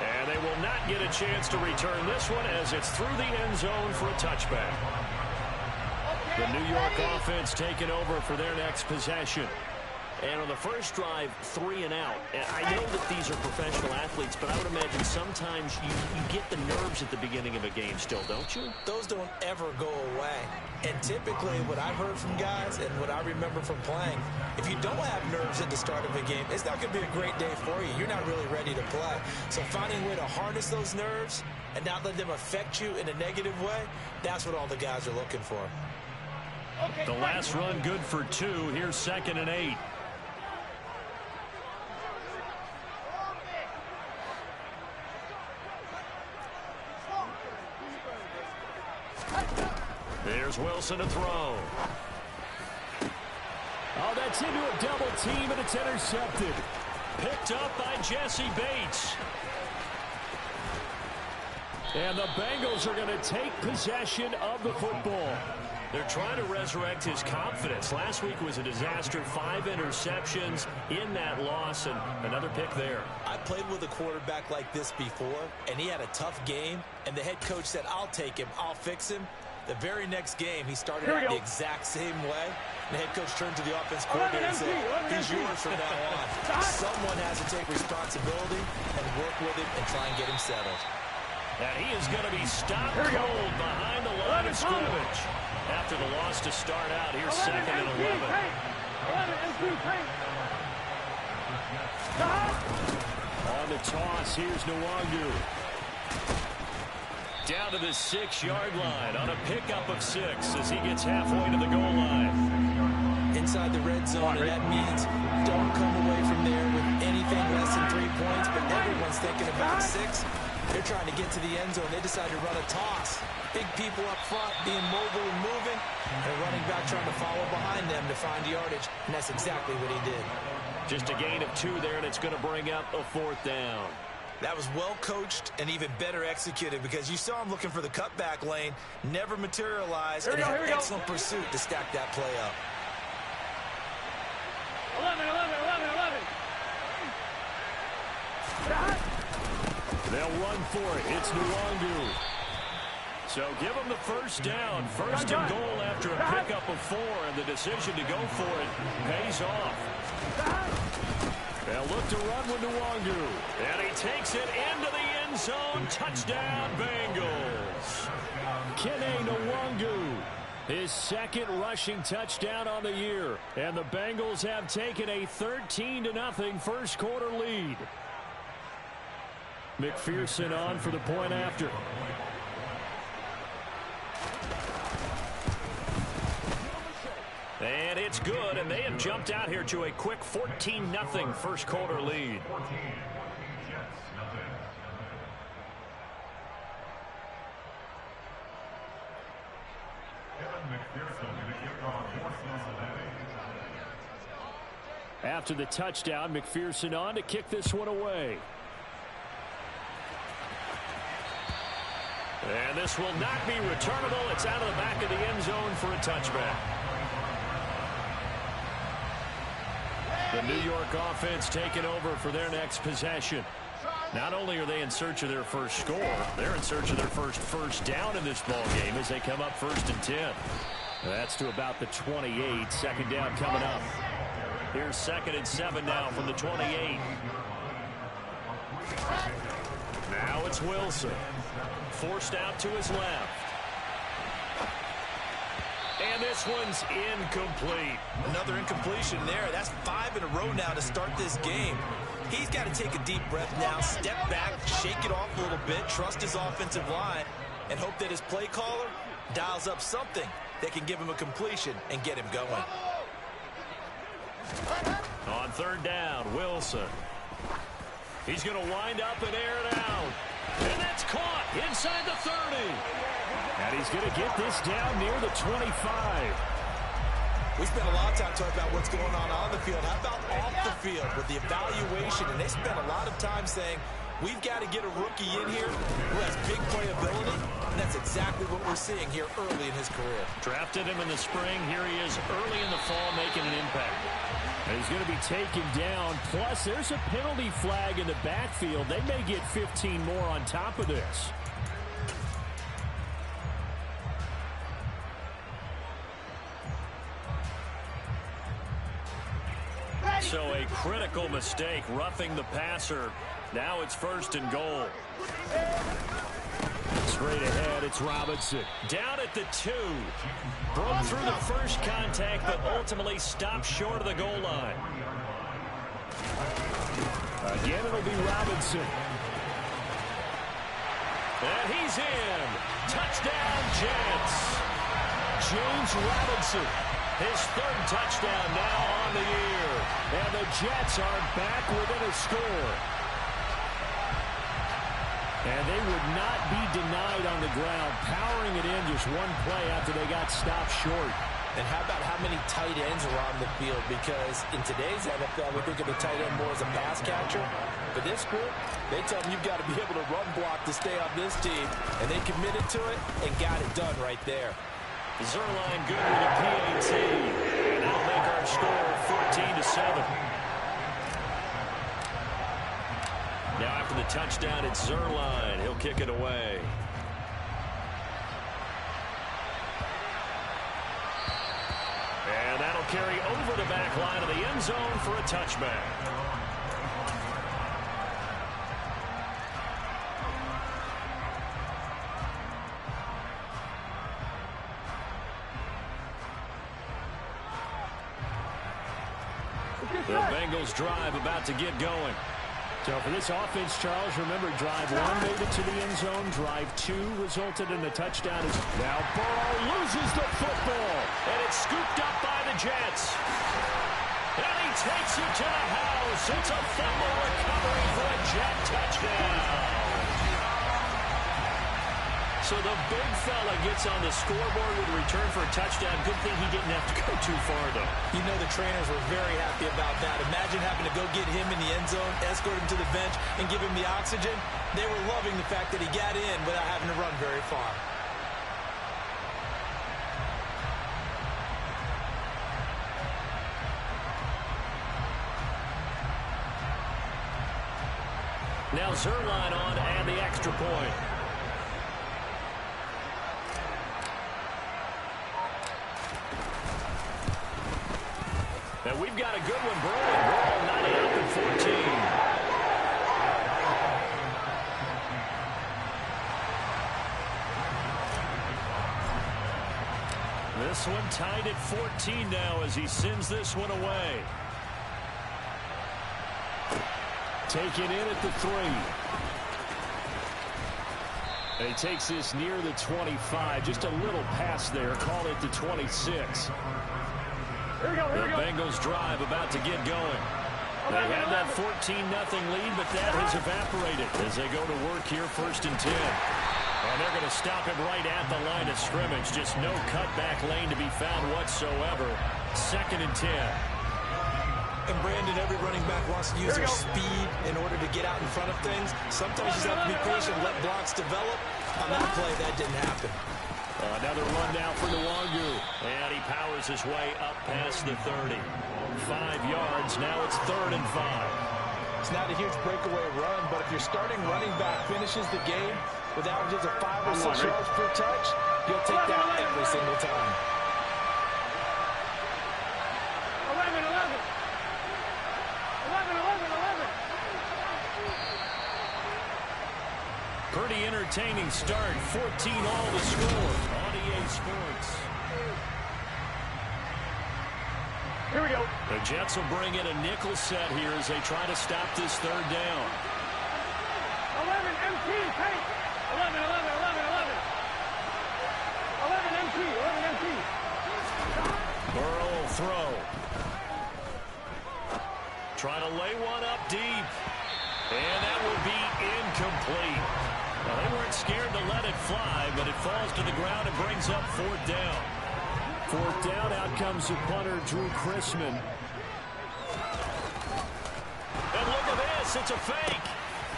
And they will not get a chance to return this one as it's through the end zone for a touchback. The New York offense taking over for their next possession. And on the first drive, 3 and out. And I know that these are professional athletes, but I would imagine sometimes you get the nerves at the beginning of a game still, don't you? Those don't ever go away. And typically what I've heard from guys and what I remember from playing, if you don't have nerves at the start of a game, it's not going to be a great day for you. You're not really ready to play. So finding a way to harness those nerves and not let them affect you in a negative way, that's what all the guys are looking for. The last run good for 2. Here's 2nd and 8. There's Wilson to throw. Oh, that's into a double team, and it's intercepted. Picked up by Jesse Bates. And the Bengals are going to take possession of the football. They're trying to resurrect his confidence. Last week was a disaster. 5 interceptions in that loss, and another pick there. I played with a quarterback like this before, and he had a tough game, and the head coach said, I'll take him, I'll fix him. The very next game, he started out the exact same way. The head coach turned to the offense coordinator and said, he's yours from now on. Someone has to take responsibility and work with him and try and get him settled. And he is going to be stopped cold behind the line of scrimmage. After the loss to start out, here's 2nd and 11. On the toss, here's Nwangu. Down to the 6-yard line on a pickup of 6 as he gets halfway to the goal line. Inside the red zone, and that means don't come away from there with anything less than 3 points, but everyone's thinking about 6. They're trying to get to the end zone. They decide to run a toss. Big people up front being mobile and moving, and a running back trying to follow behind them to find yardage, and that's exactly what he did. Just a gain of 2 there, and it's going to bring up a 4th down. That was well coached and even better executed because you saw him looking for the cutback lane, never materialized, and had excellent pursuit to stack that play up. 11. They'll run for it. It's Nwangu. So give him the 1st down. 1st and goal after a pickup of 4, and the decision to go for it pays off. They'll look to run with Nwangu. And he takes it into the end zone. Touchdown, Bengals. Kene Nwangu, his 2nd rushing touchdown on the year. And the Bengals have taken a 13-0 first quarter lead. McPherson on for the point after. And it's good, and they have jumped out here to a quick 14-0 first quarter lead. After the touchdown, McPherson on to kick this one away. And this will not be returnable. It's out of the back of the end zone for a touchback. The New York offense taking over for their next possession. Not only are they in search of their first score, they're in search of their first down in this ball game as they come up 1st and 10. That's to about the 28. 2nd down coming up. Here's 2nd and 7 now from the 28. Now it's Wilson. Forced out to his left. And this one's incomplete. Another incompletion there. That's 5 in a row now to start this game. He's got to take a deep breath now, step back, shake it off a little bit, trust his offensive line, and hope that his play caller dials up something that can give him a completion and get him going. On 3rd down, Wilson. He's going to wind up and air it out. And that's caught inside the 30. And he's going to get this down near the 25. We spent a lot of time talking about what's going on the field. How about off the field with the evaluation? And they spent a lot of time saying, we've got to get a rookie in here who has big playability. And that's exactly what we're seeing here early in his career. Drafted him in the spring. Here he is early in the fall making an impact. And he's going to be taken down. Plus, there's a penalty flag in the backfield. They may get 15 more on top of this. So a critical mistake, roughing the passer. Now it's 1st and goal. Straight ahead, it's Robinson. Down at the 2. Broke through the first contact, but ultimately stopped short of the goal line. Again, it'll be Robinson. And he's in. Touchdown, Jets. James Robinson. His 3rd touchdown now on the year. And the Jets are back within a score. And they would not be denied on the ground, powering it in just one play after they got stopped short. And how about how many tight ends are on the field? Because in today's NFL, we think of the tight end more as a pass catcher. For this group, they tell them you've got to be able to run block to stay on this team. And they committed to it and got it done right there. Zerline good with a PAT. And that'll make our score 14-7. Now after the touchdown, it's Zerline. He'll kick it away. And that'll carry over the back line of the end zone for a touchback. The Bengals drive about to get going. So for this offense, Charles, remember, drive 1 made it to the end zone. Drive 2 resulted in a touchdown. Now Burrow loses the football, and it's scooped up by the Jets. And he takes it to the house. It's a fumble recovery for a Jet touchdown. So the big fella gets on the scoreboard with a return for a touchdown. Good thing he didn't have to go too far, though. You know the trainers were very happy about that. Imagine having to go get him in the end zone, escort him to the bench, and give him the oxygen. They were loving the fact that he got in without having to run very far. Now Zerline on and the extra point. And we've got a good one brewing. We're all 98-14. This one tied at 14 now as he sends this one away. Taken in at the 3. And he takes this near the 25. Just a little pass there. Call it the 26. The Bengals drive about to get going. They had that 14-0 lead, but that has evaporated as they go to work here 1st and 10. And they're going to stop him right at the line of scrimmage. Just no cutback lane to be found whatsoever. 2nd and 10. And Brandon, every running back wants to use their speed in order to get out in front of things. Sometimes you just have to be patient, let blocks develop. On that play, that didn't happen. Another run now for Nwangu. And he powers his way up past the 30. 5 yards. Now it's 3rd and 5. It's not a huge breakaway run, but if your starting running back finishes the game with averages of 5 or 6 yards per touch, you'll take that every single time. 11. Pretty entertaining start. 14 all to score on EA Sports. Here we go. The Jets will bring in a nickel set here as they try to stop this 3rd down. 11 MT, take. 11 MT. Burrow will throw. Trying to lay one up deep. And that will be incomplete. Well, they weren't scared to let it fly, but it falls to the ground and brings up 4th down. 4th down, out comes the punter, Drew Chrisman. And look at this, it's a fake.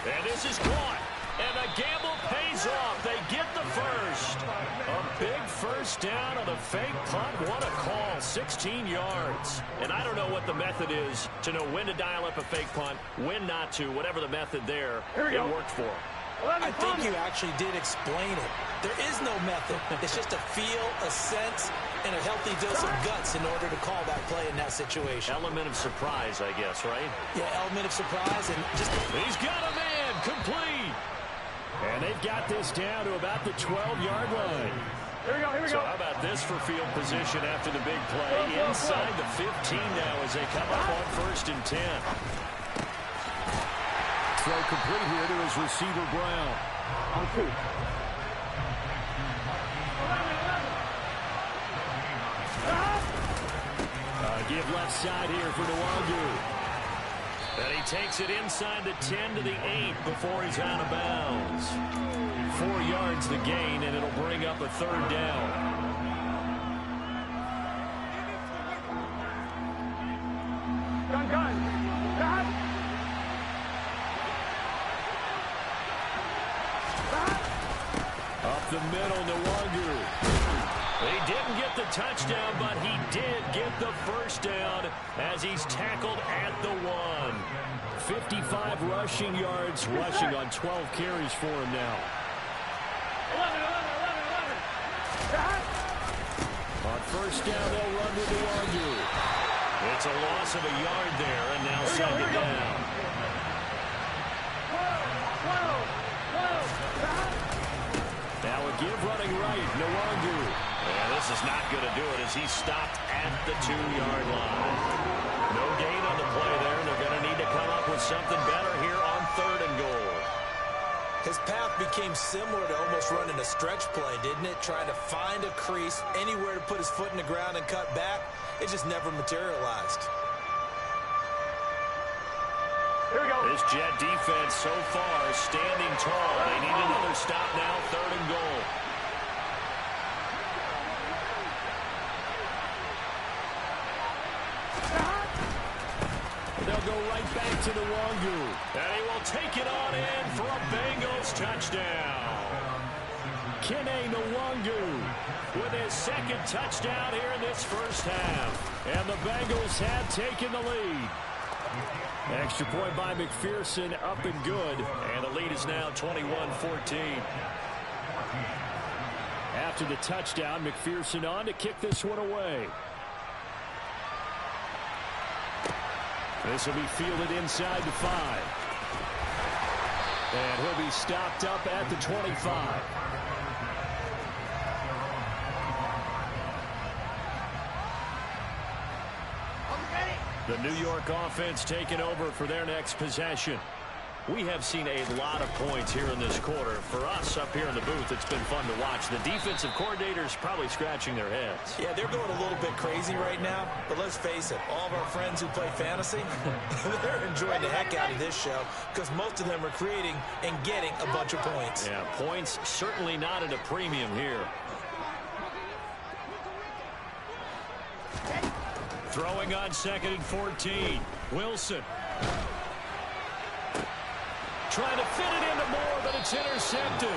And this is caught. And the gamble pays off. They get the first. A big 1st down on a fake punt. What a call. 16 yards. And I don't know what the method is to know when to dial up a fake punt, when not to, whatever the method there. It worked for him. I think you actually did explain it. There is no method. It's just a feel, a sense, and a healthy dose of guts in order to call that play in that situation. Element of surprise, I guess, right? Yeah, element of surprise. And just he's got a man. Complete. And they've got this down to about the 12-yard line. Here we go. So how about this for field position after the big play? Inside the 15 now as they come up on 1st and 10. Throw complete here to his receiver, Brown. On 2. Give left side here for Nwangu. And he takes it inside the 10 to the 8 before he's out of bounds. 4 yards the gain, and it'll bring up a 3rd down. Gun. Up the middle, Nwangu. He didn't get the touchdown, but he did get the 1st down as he's tackled at the 1. 55 rushing yards, rushing on 12 carries for him now. 11. On 1st down, they'll run with Nwangu. It's a loss of a yard there, and now 2nd down. 12. Now a give running right, Nwangu. And this is not going to do it as he's stopped at the 2-yard line. No gain on the play. became similar to almost running a stretch play, didn't it? Trying to find a crease, anywhere to put his foot in the ground and cut back. It just never materialized. Here we go. This Jet defense so far standing tall. They need another stop now, 3rd and goal. They'll go right back to the Wangu. And he will take it on in for a Bengals touchdown. Kene Nwangu with his 2nd touchdown here in this first half. And the Bengals have taken the lead. Extra point by McPherson, up and good. And the lead is now 21-14. After the touchdown, McPherson on to kick this one away. This will be fielded inside the 5. And he'll be stopped up at the 25. The New York offense taking over for their next possession. We have seen a lot of points here in this quarter. For us up here in the booth, it's been fun to watch. The defensive coordinators probably scratching their heads. Yeah, they're going a little bit crazy right now. But let's face it, all of our friends who play fantasy, they're enjoying the heck out of this show because most of them are creating and getting a bunch of points. Yeah, points certainly not at a premium here. Throwing on 2nd and 14. Wilson. Trying to fit it into Moore, but it's intercepted.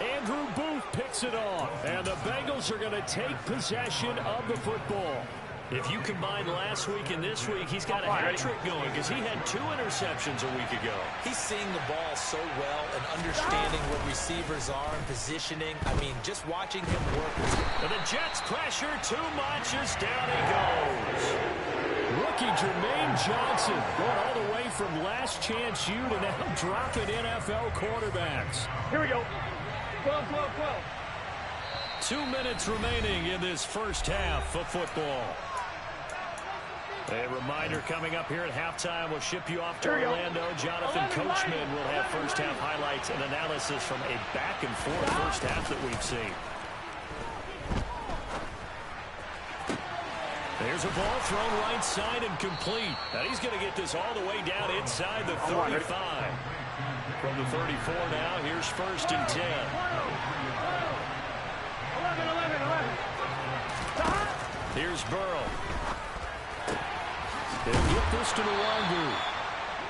Andrew Booth picks it off. And the Bengals are going to take possession of the football. If you combine last week and this week, he's got a hat trick going because he had 2 interceptions a week ago. He's seeing the ball so well and understanding what receivers are and positioning. I mean, just watching him work. And the Jets pressure too much as down he goes. Rookie Jermaine Johnson going all the way from last chance U to now dropping NFL quarterbacks. Here we go. 12, 12, 12. 2 minutes remaining in this first half of football. A reminder coming up here at halftime. We'll ship you off to Orlando. Jonathan Coachman will have first half highlights and analysis from a back and forth first half that we've seen. There's a ball thrown right side and complete. And he's going to get this all the way down inside the 35. From the 34 now, here's 1st and 10. 11. Here's Burrow. They'll get this to Nwangu.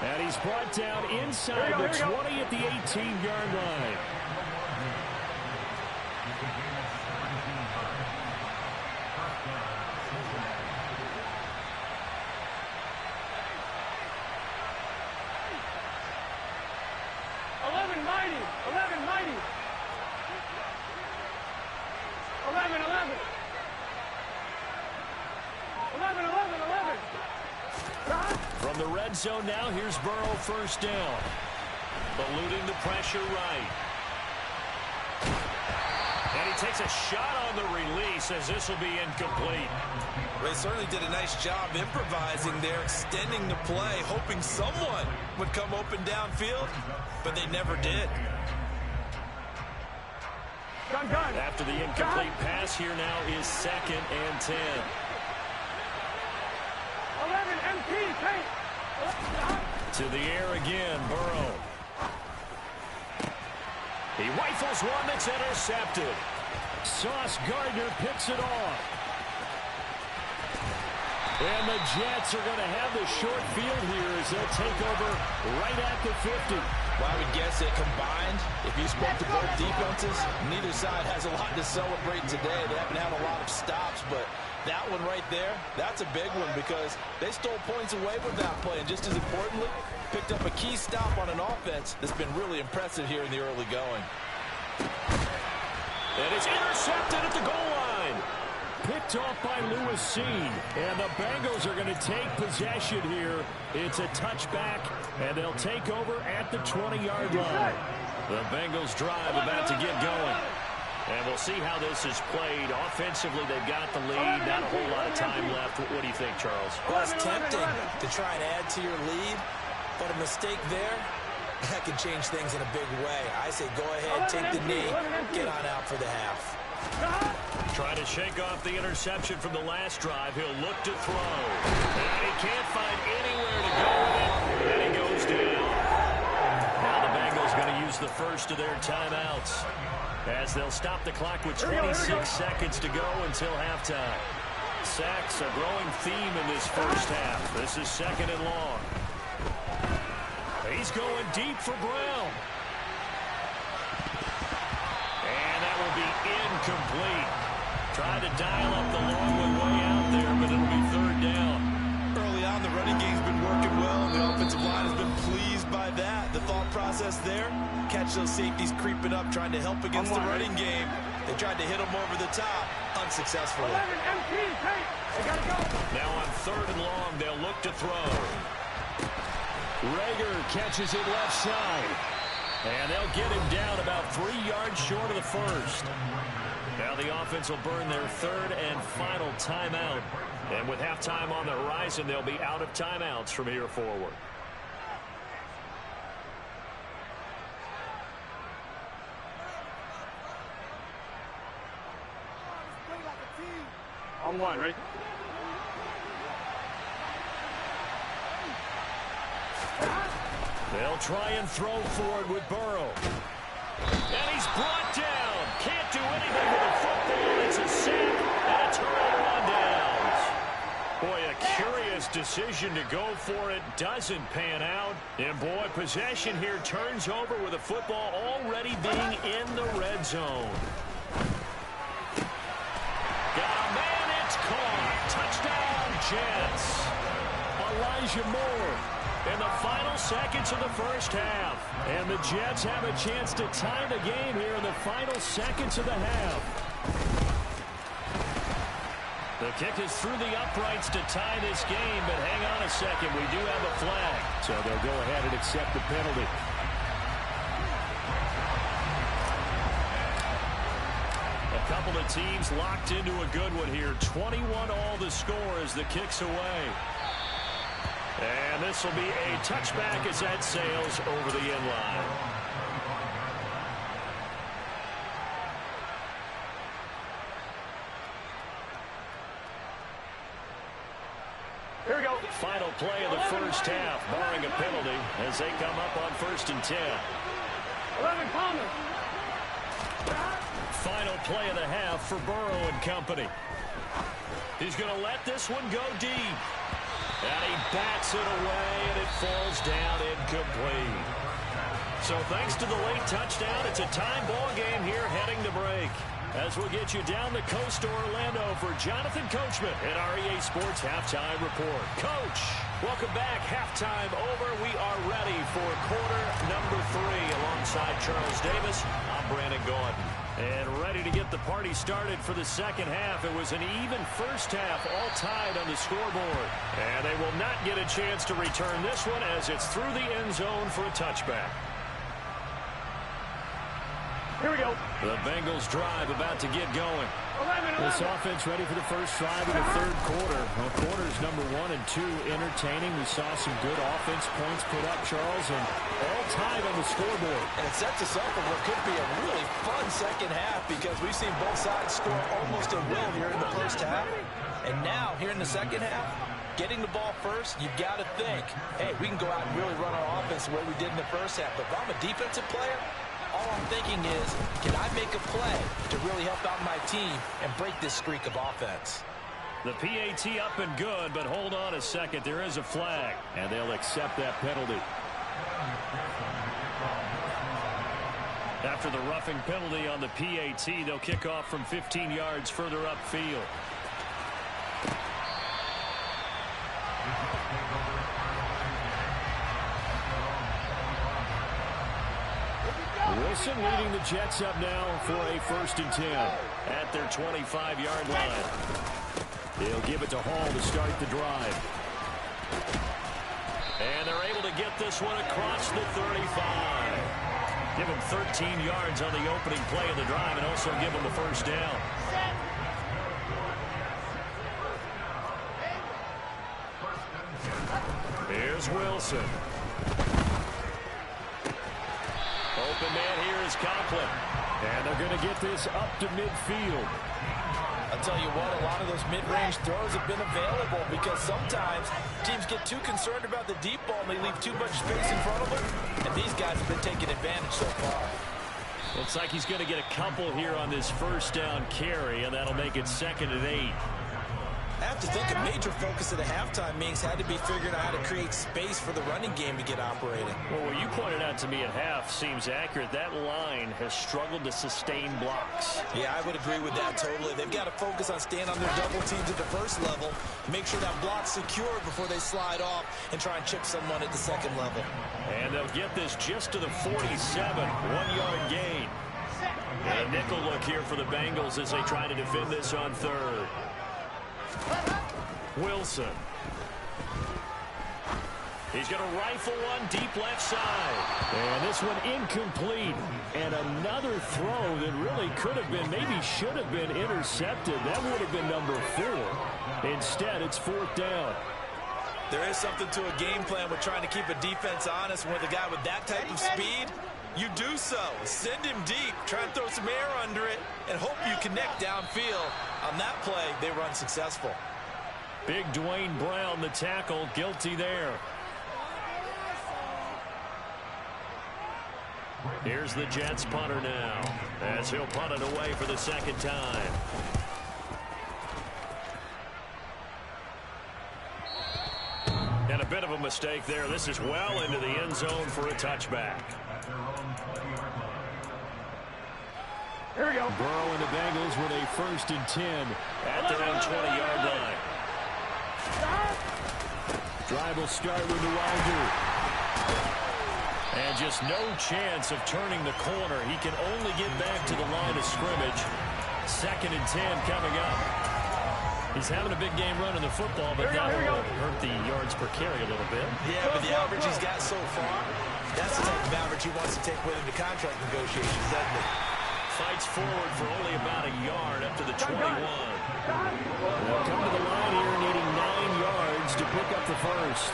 And he's brought down inside the 20 at the 18-yard line. From the red zone now, here's Burrow, 1st down. Eluding the pressure right. And he takes a shot on the release as this will be incomplete. They certainly did a nice job improvising there, extending the play, hoping someone would come open downfield, but they never did. After the incomplete pass, here now is 2nd and 10. 11 MP, to the air again, Burrow. He rifles one that's intercepted. Sauce Gardner picks it off. And the Jets are going to have the short field here as they'll take over right at the 50. Well, I would guess that combined, if you spoke to both defenses, neither side has a lot to celebrate today. They haven't had a lot of stops, but that one right there, that's a big one because they stole points away with that play. And just as importantly, picked up a key stop on an offense that's been really impressive here in the early going. And it's intercepted at the goal line. Picked off by Lewis Seen. And the Bengals are going to take possession here. It's a touchback, and they'll take over at the 20-yard line. The Bengals drive about to get going. And we'll see how this is played. Offensively, they've got the lead. Not a whole lot of time left. What do you think, Charles? Well, it's tempting to try and add to your lead, but a mistake there That can change things in a big way. I say go ahead, take the knee, get on out for the half. Trying to shake off the interception from the last drive. He'll look to throw. And he can't find anywhere to go with it. And he goes down. Now the Bengals going to use the first of their timeouts, as they'll stop the clock with 26 seconds to go until halftime. Sacks a growing theme in this first half. This is second and long. He's going deep for Brown. And that will be incomplete. Trying to dial up the long way out there, but it'll be third down. Early on, the running game's been working well, and the offensive line has been pleased by that. The thought process there, catch those safeties creeping up, trying to help against the running game. They tried to hit them over the top, unsuccessfully. Now on third and long, they'll look to throw. Rager catches it left side. And they'll get him down about 3 yards short of the first. Now the offense will burn their third and final timeout. And with halftime on the horizon, they'll be out of timeouts from here forward. On one, ready? They'll try and throw forward with Burrow. And he's brought down. Can't do anything with the football. It's a sack and a turnover on downs. Boy, a curious decision to go for it. Doesn't pan out. And boy, possession here turns over with the football already being in the red zone. Got a man, it's caught. Touchdown, Jets. Elijah Moore in the final seconds of the first half. And the Jets have a chance to tie the game here in the final seconds of the half. The kick is through the uprights to tie this game, but hang on a second, we do have a flag. So they'll go ahead and accept the penalty. A couple of teams locked into a good one here. 21 all the score as the kick's away. And this will be a touchback as that sails over the end line. Here we go. Final play of the first half, barring a penalty, as they come up on 1st and 10. 11 Palmer. Final play of the half for Burrow and company. He's going to let this one go deep. And he bats it away, and it falls down incomplete. So thanks to the late touchdown, it's a tie ball game here heading to break. As we'll get you down the coast to Orlando for Jonathan Coachman at our EA Sports Halftime Report. Coach, welcome back. Halftime over. We are ready for quarter number 3 alongside Charles Davis. I'm Brandon Gordon. And ready to get the party started for the second half. It was an even first half, all tied on the scoreboard. And they will not get a chance to return this one as it's through the end zone for a touchback. Here we go. The Bengals drive about to get going. 11. This offense ready for the first drive of the third quarter. Well, quarters number 1 and 2 entertaining. We saw some good offense points put up, Charles, and all tied on the scoreboard. And it sets us up for what could be a really fun second half because we've seen both sides score almost at will here in the first half. And now, here in the second half, getting the ball first, you've got to think, hey, we can go out and really run our offense the way we did in the first half. But if I'm a defensive player, all I'm thinking is, can I make a play to really help out my team and break this streak of offense? The PAT up and good, but hold on a second. There is a flag, and they'll accept that penalty. After the roughing penalty on the PAT, they'll kick off from 15 yards further upfield. Wilson leading the Jets up now for a 1st and 10 at their 25-yard line. They'll give it to Hall to start the drive. And they're able to get this one across the 35. Give them 13 yards on the opening play of the drive and also give them a first down. Here's Wilson. open man here is Conklin. And they're going to get this up to midfield. I'll tell you what, a lot of those mid-range throws have been available because sometimes teams get too concerned about the deep ball and they leave too much space in front of them. And these guys have been taking advantage so far. Looks like he's going to get a couple here on this first down carry, and that'll make it 2nd and 8. I have to think a major focus at the halftime meetings had to be figuring out how to create space for the running game to get operating. Well, what you pointed out to me at half seems accurate. That line has struggled to sustain blocks. Yeah, I would agree with that totally. They've got to focus on staying on their double teams at the first level, make sure that block's secure before they slide off and try and chip someone at the second level. And they'll get this just to the 47, 1-yard gain. And a nickel look here for the Bengals as they try to defend this on 3rd. Wilson. He's going to rifle one deep left side. And this one incomplete. And another throw that really could have been, maybe should have been intercepted. That would have been number 4. Instead, it's 4th down. There is something to a game plan with trying to keep a defense honest. With a guy with that type of speed, you do so. Send him deep. Try and throw some air under it and hope you connect downfield. On that play, they were unsuccessful. Big Dwayne Brown, the tackle, guilty there. Here's the Jets punter now, as he'll punt it away for the 2nd time. And a bit of a mistake there. This is well into the end zone for a touchback. Here we go. Burrow and the Bengals with a 1st and 10 at their own 20-yard line. Drive will start with the Wilder. And just no chance of turning the corner. He can only get back to the line of scrimmage. 2nd and 10 coming up. He's having a big game running the football, but that will hurt the yards per carry a little bit. Yeah, but the average he's got so far, that's the type of average he wants to take with him to contract negotiations, doesn't he? Fights forward for only about a yard up to the 21. They'll come to the line here needing 9 yards to pick up the 1st.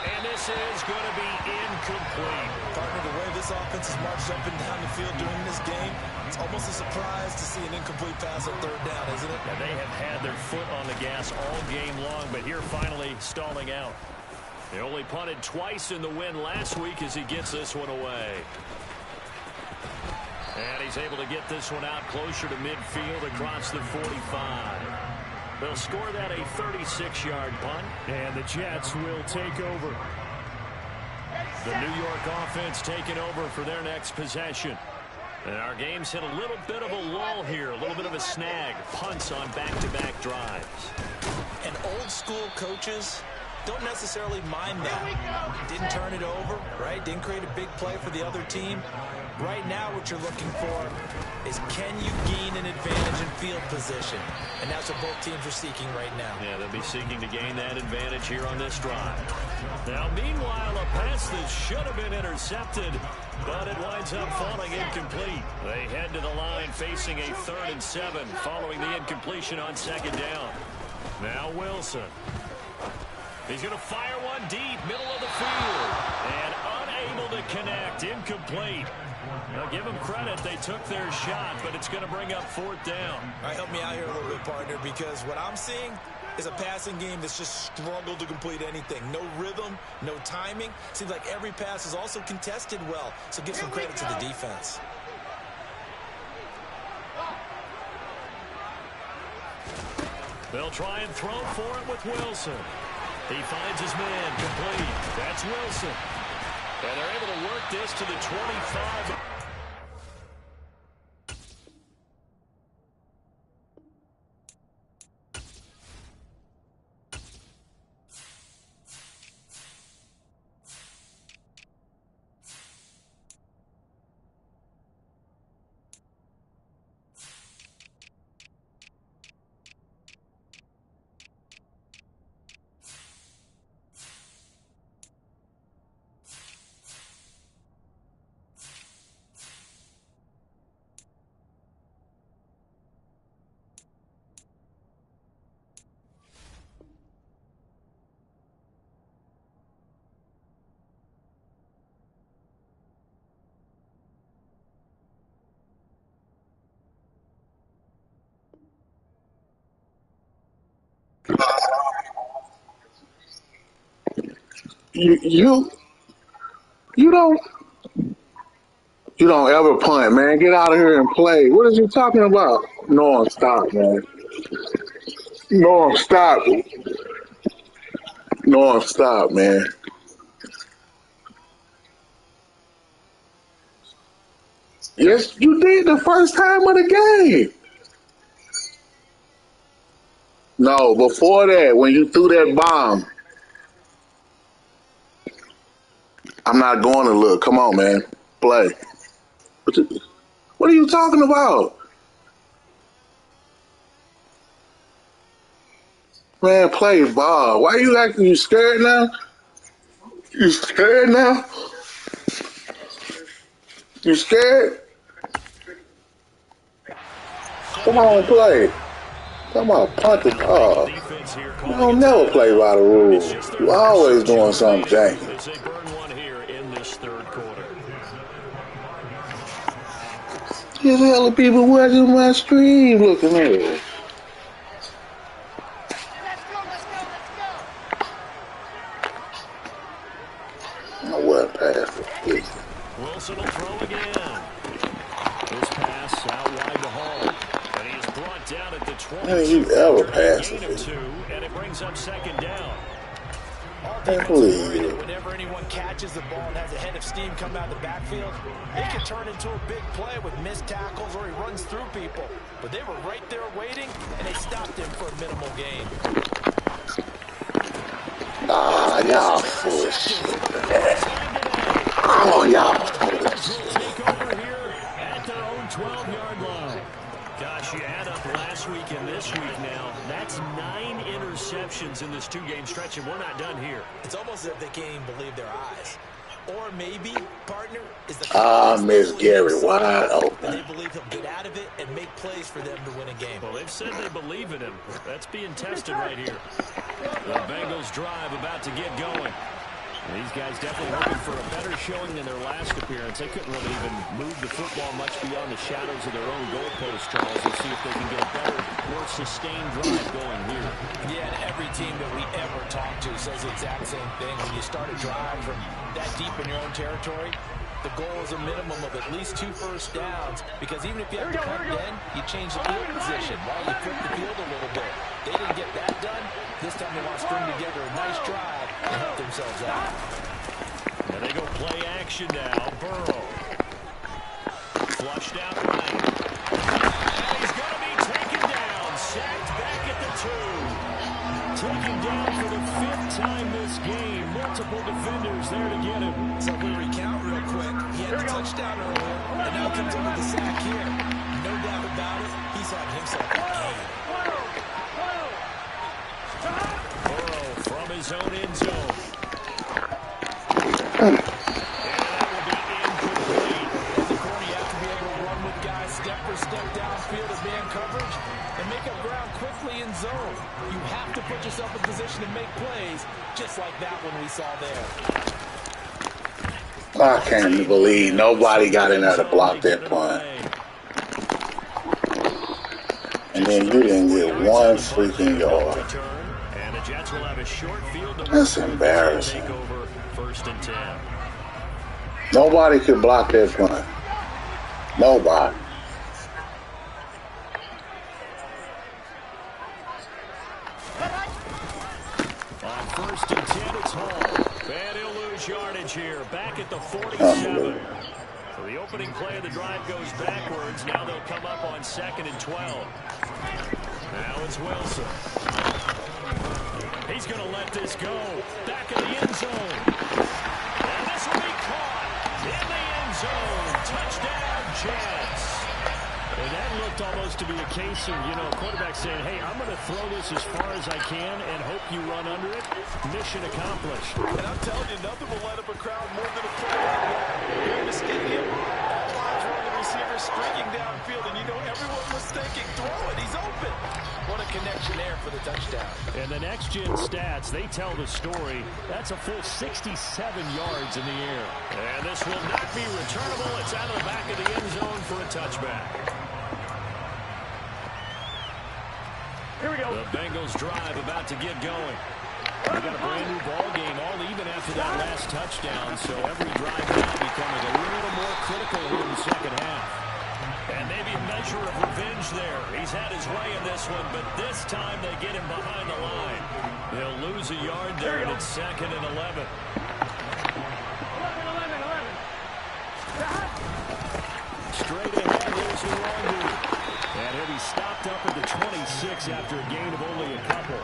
And this is going to be incomplete. Partner, the way this offense has marched up and down the field during this game, it's almost a surprise to see an incomplete pass on 3rd down, isn't it? Yeah, they have had their foot on the gas all game long, but here finally stalling out. They only punted twice in the win last week as he gets this one away. And he's able to get this one out closer to midfield across the 45. They'll score that a 36-yard punt, and the Jets will take over. The New York offense taking over for their next possession. And our game's hit a little bit of a lull here, a little bit of a snag. Punts on back-to-back drives. And old-school coaches don't necessarily mind that. Didn't turn it over, right? Didn't create a big play for the other team. Right now what you're looking for is, can you gain an advantage in field position? And that's what both teams are seeking right now. Yeah, they'll be seeking to gain that advantage here on this drive. Now, meanwhile, a pass that should have been intercepted, but it winds up falling incomplete. They head to the line facing a 3rd and 7 following the incompletion on 2nd down. Now Wilson. He's going to fire one deep, middle of the field. And unable to connect, incomplete. Now, give them credit. They took their shot, but it's going to bring up 4th down. All right, help me out here a little bit, partner, because what I'm seeing is a passing game that's just struggled to complete anything. No rhythm, no timing. Seems like every pass is also contested well, so give some credit to the defense. They'll try and throw for it with Wilson. He finds his man complete. That's Wilson. And they're able to work this to the 25. you don't ever punt, man. Get out of here and play. What is you talking about? No, stop, man. No, stop. No, stop, man. Yes, you did the first time of the game. No, before that, when you threw that bomb, I'm not going to look. Come on, man. Play. What are you talking about? Man, play ball. Why you acting? You scared now? You scared now? You scared? Come on, play. Come on, punt the ball. You don't never play by the rules. You always doing something janky. As they burn one here in this third quarter. There's hella people watching my stream looking at it. Nowhere past it. Wilson will throw again. This pass out wide to Hall. And he is brought down at the 20. How did you ever pass Gain it? of 2, and it brings up second down. Whenever anyone catches the ball and has a head of steam come out of the backfield, it can turn into a big play with missed tackles or he runs through people. But they were right there waiting, and they stopped him for a minimal gain. Ah, y'all full of shit. Oh, y'all full of shit. Take over here at their own 12-yard line. Gosh, you add up last week and this week now. That's 9 interceptions in this 2-game stretch, and we're not done here. It's almost as if they can't even believe their eyes. Or maybe, partner, is the Miss Gary wide open. They believe he'll get out of it and make plays for them to win a game. Well, they've said they believe in him. That's being tested right here. The Bengals drive about to get going. These guys definitely hoping for a better showing than their last appearance. They couldn't really even move the football much beyond the shadows of their own goalpost, Charles. We'll see if they can get a better, more sustained drive going here. Yeah, and every team that we ever talk to says the exact same thing. When you start a drive from that deep in your own territory, the goal is a minimum of at least 2 first downs, because even if you have to punt then, you change the field position, right? You flip the field a little bit. They didn't get that done. This time they want to string together a nice drive and help themselves out. And they go play action now. Burrow. Flushed out right. And he's going to be taken down. Sacked back at the 2. Taken down for the 5th time this game. Multiple defenders there to get him. So we recount real quick. He had a touchdown earlier, and now comes under the sack here. No doubt about it, he's had himself a game. Burrow from his own end zone. And that will be incomplete. As a corner, you have to be able to run with guys step for step downfield as man coverage and make up ground quickly in zone. You have to put yourself in position to make plays, just like that one we saw there. I can't believe nobody got in there to block that punt. And then you didn't get 1 freaking yard. And the Jets will have a short field to That's embarrassing. take over 1st and 10. Nobody could block that punt. Nobody. On 1st and 10, it's Hall. And he'll lose yardage here. Back at the 47. So the opening play of the drive goes backwards. Now they'll come up on 2nd and 12. Now it's Wilson. He's going to let this go. Back in the end zone. And this will be caught in the end zone. Touchdown, Jets. And that looked almost to be a case of, quarterback saying, hey, I'm going to throw this as far as I can and hope you run under it. Mission accomplished. And I'm telling you, nothing will light up a crowd more than a play like that. Here in the stadium, all eyes were on the receiver streaking downfield, and everyone was thinking, throw it, he's open. What a connection there for the touchdown. And the next-gen stats, they tell the story. That's a full 67 yards in the air. And this will not be returnable. It's out of the back of the end zone for a touchback. Here we go. The Bengals drive about to get going. They got a brand new ball game, all even after that last touchdown, so every drive now becoming a little more critical here in the second half. And maybe a measure of revenge there. He's had his way in this one, but this time they get him behind the line. They'll lose a yard there, and it's 2nd and 11. 11. Straight ahead, there's Soulja. And he'll be stopped up at the 26 after a gain of only a couple.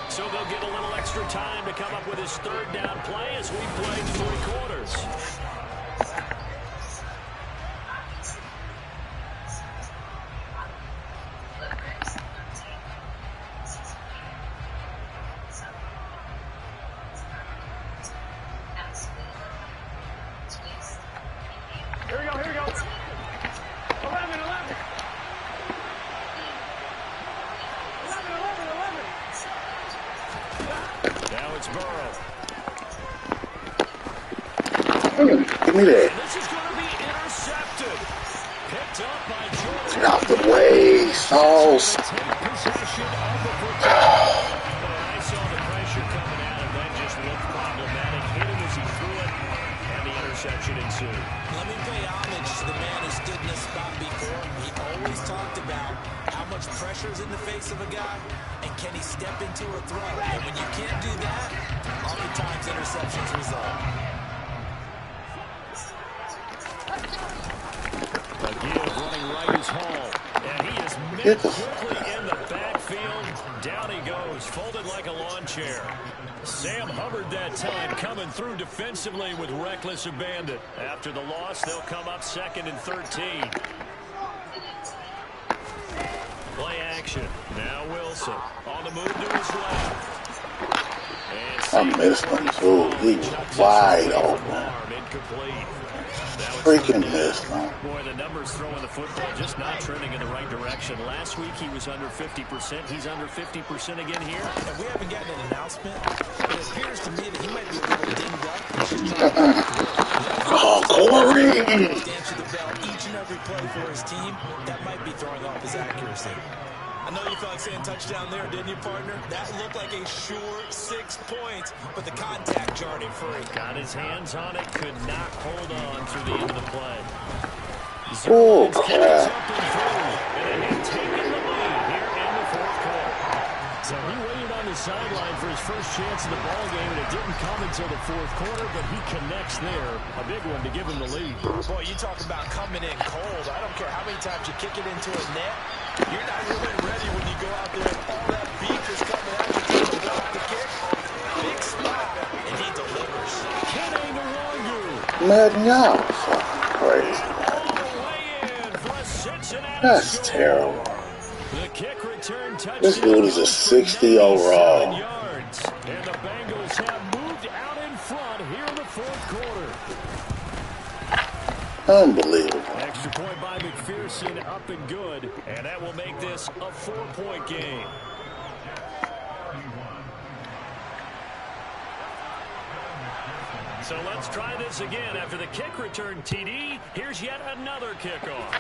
So they'll get a little extra time to come up with his 3rd down play as we played 3 quarters. Here we go. 11. Now it's Burrow. Give me that. This is going to be intercepted. Picked up by Jordan. Get out the way, Sauce. Take possession of the football. I saw the pressure coming out and then just looked problematic. Hit him as he threw it, and the interception ensued. Let me pay homage to the man who stood in this spot before. He always talked about how much pressure is in the face of a guy, and can he step into a throw? And when you can't do that, oftentimes interceptions result. Again, running right is Hall. And he is met quickly in the backfield. Down he goes, folded like a lawn chair. Sam Hubbard that time coming through defensively with reckless abandon. After the loss, they'll come up 2nd and 13. Play action. Now Wilson on the move to his left. I missed him too. He was wide open. Incomplete. Freaking missed him. Boy, the numbers throwing the football just not trending in the right direction. Last week he was under 50%. He's under 50% again here. And we haven't gotten an announcement. It appears to me that he might be a little dinged up. Oh, Corey! Answer the bell each and every play for his team. That might be throwing off his accuracy. I know you felt like saying touchdown there, didn't you, partner? That looked like a sure 6 points, but the contact jarred him free. Got his hands on it, could not hold on through the end of the play. Oh, crap. And he's taking the lead here in the 4th quarter. So he waited on the sideline for his first chance in the ball game, and it didn't come until the 4th quarter, but he connects there. A big one to give him the lead. Boy, you talk about coming in cold. I don't care how many times you kick it into a net. You're not really ready when you go out there and all that beef is coming at you to block the kick. Big spot, and he delivers. Man, y'all fucking crazy. That's terrible. The kick return touchdown. This dude is a 60 overall. Yards. And the Bengals have moved out in front here in the 4th quarter. Unbelievable. Extra point by McPherson, up and good. And that will make this a 4-point game. So let's try this again. After the kick return TD, here's yet another kickoff.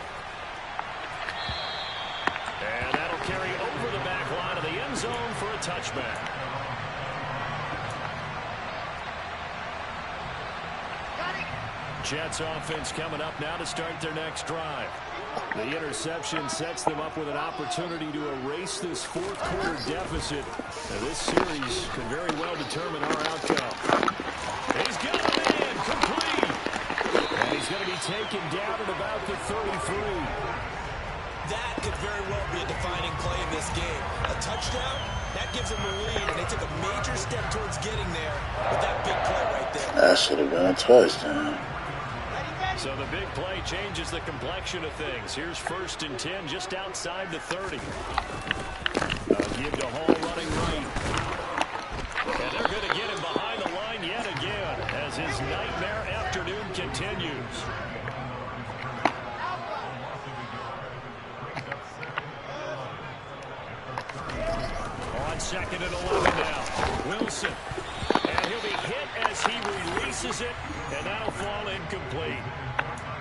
And that'll carry over the back line of the end zone for a touchback. Jets offense coming up now to start their next drive. The interception sets them up with an opportunity to erase this 4th quarter deficit. Now this series could very well determine our outcome. He's got a man complete. And he's going to be taken down at about the 33. That could very well be a defining play in this game. A touchdown, that gives them a lead, and they took a major step towards getting there with that big play right there. That should have been a touchdown. So the big play changes the complexion of things. Here's 1st and 10 just outside the 30. Give to Hall running right. And they're going to get him behind the line yet again as his nightmare afternoon continues. On 2nd and 11 now. Wilson. And he'll be hit as he releases it, and that'll fall incomplete.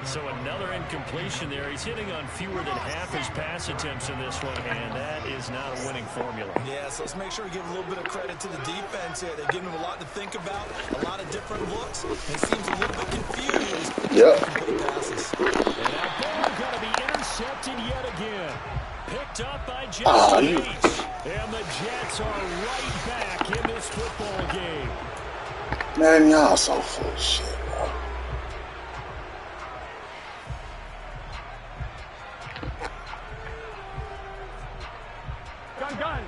So another incompletion there. He's hitting on fewer than half his pass attempts in this one, and that is not a winning formula. Yeah, so let's make sure we give a little bit of credit to the defense here. They're giving him a lot to think about, a lot of different looks. He seems a little bit confused. Yep. Complete passes. And that ball going to be intercepted yet again. Picked up by Jesse Bates. And the Jets are right back in this football game. Man, y'all so full of shit, bro. Gun.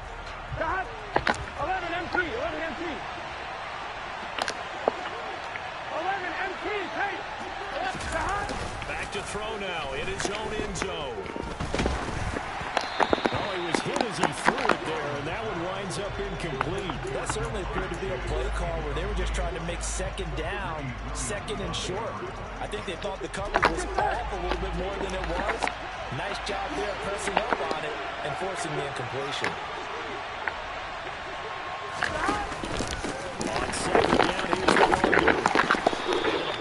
Got 11 MT. 11 MT. Hey. Back to throw now in his own end zone. Oh, he was hit as he threw it there, and that one winds up incomplete. That certainly appeared to be a play call where they were just trying to make second down, second and short. I think they thought the coverage was off a little bit more than it was. Nice job there pressing up on it and forcing the incompletion. On second down, here's the one.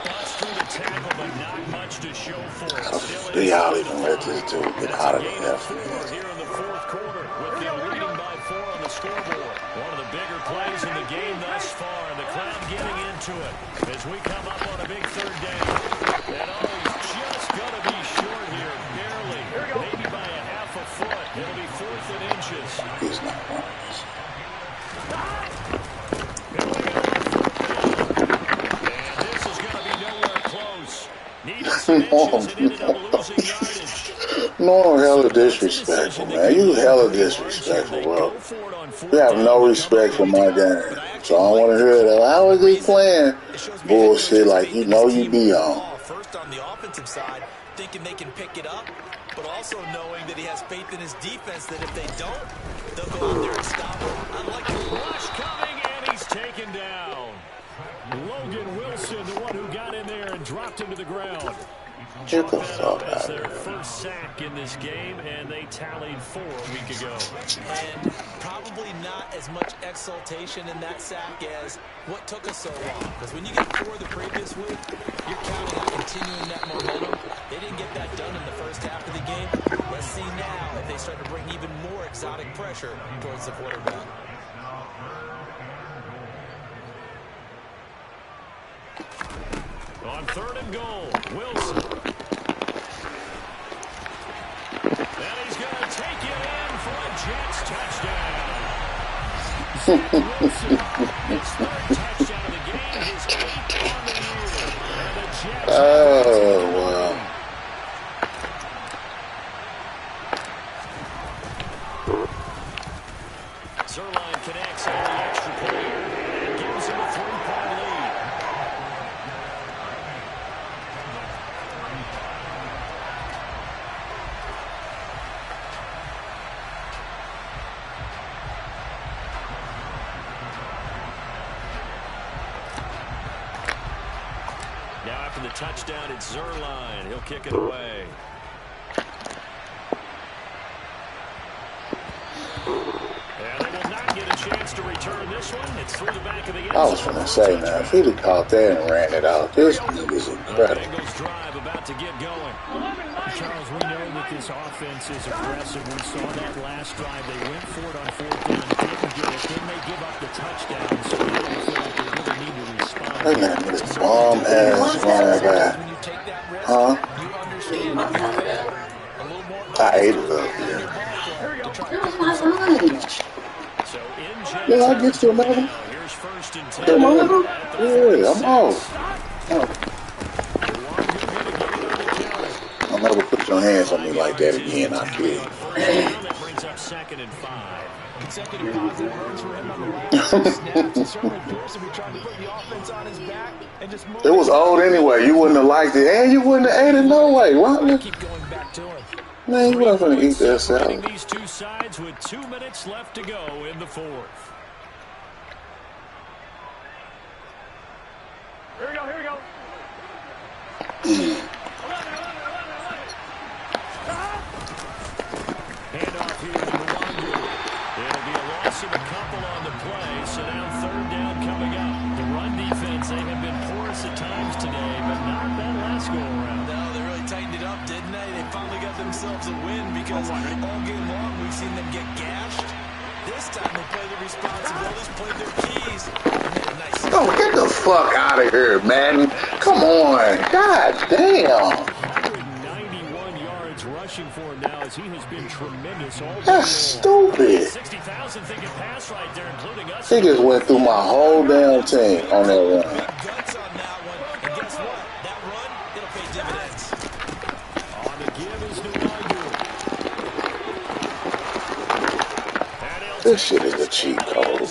Bust through the tackle, but not much to show for it. Still y'all even let this dude get out of the F. Here in the fourth quarter, with them leading by 4 on the scoreboard. One of the bigger plays in the game thus far, and the crowd getting into it as we come up on a big third down. And he's just going to be short here, barely, maybe by a half a foot. It'll be 4th and inches. He's not wrong. And this is going to be nowhere close. Needed some inches and ended up losing yardage. No, hella disrespectful, man. You hella disrespectful, bro. You have no respect for my game. So I don't want to hear that. How is he playing bullshit like you know you be on? First on the offensive side, thinking they can pick it up, but also knowing that he has faith in his defense that if they don't, they'll go out there and stop him. Unlike the rush coming, and he's taken down. Logan Wilson, the one who got in there and dropped him to the ground. Get the fuck out of their here. first sack in this game, and they tallied 4 a week ago. And probably not as much exultation in that sack as what took us so long. Because when you get 4 the previous week, you're counting on continuing that momentum. They didn't get that done in the first half of the game. Let's see now if they start to bring even more exotic pressure towards the quarterback. On 3rd and goal, Wilson. And he's going to take it in for a Jets touchdown. Wilson, his 3rd touchdown of the game, his 8th on the year. And the Jets wow. Zerline connects on the extra point and gives him a 3-point lead. Now after the touchdown, it's Zerline. He'll kick it away. And they will not get a chance to return this one. It's through the back of the end zone. I was gonna say, man, if he'd have caught that and ran it out, this nigga's incredible. Bengals drive about to get going. Charles, we know that this offense is aggressive. We saw that last drive. They went for it on 4th down, didn't get it. Then they give up the touchdown. So they feel like they really need to respond. That man is bomb ass running back. Huh? I ate it up here. So yeah, I'll get you another. Here's 1st and 10. Come on. Yeah, I'm off. I'll never put your hands on me like that again, I did. That brings up 2nd and 5. Consecutive positive runs for him on the last snaps. It certainly appears to be trying to put the offense on his back and just move. It was old anyway. You wouldn't have liked it, and you wouldn't have ate it no way. Right? Keep going back to him. Man, you wasn't gonna eat that salad. These two sides with 2 minutes left to go in the 4th. Here we go. Handoff here to Mwangu. It'll be a loss of a couple on the play, so now 3rd down coming up. The run defense, they have been porous at times today, but not that last go around. No, they really up, didn't they? They finally got themselves a win because all game long we've seen them get gashed. This time they played their responsibilities, played their keys, and made a nice... Oh, get the fuck out of here, man. Come on. God damn. 191 yards rushing for him now as he has been tremendous all day. That's stupid. 60,000 thinking pass right there, including us. He just went through my whole damn team on that run. Big guts on that one. And guess what? That run, it'll pay dividends. On the give is Nwangu. This shit is a cheat code.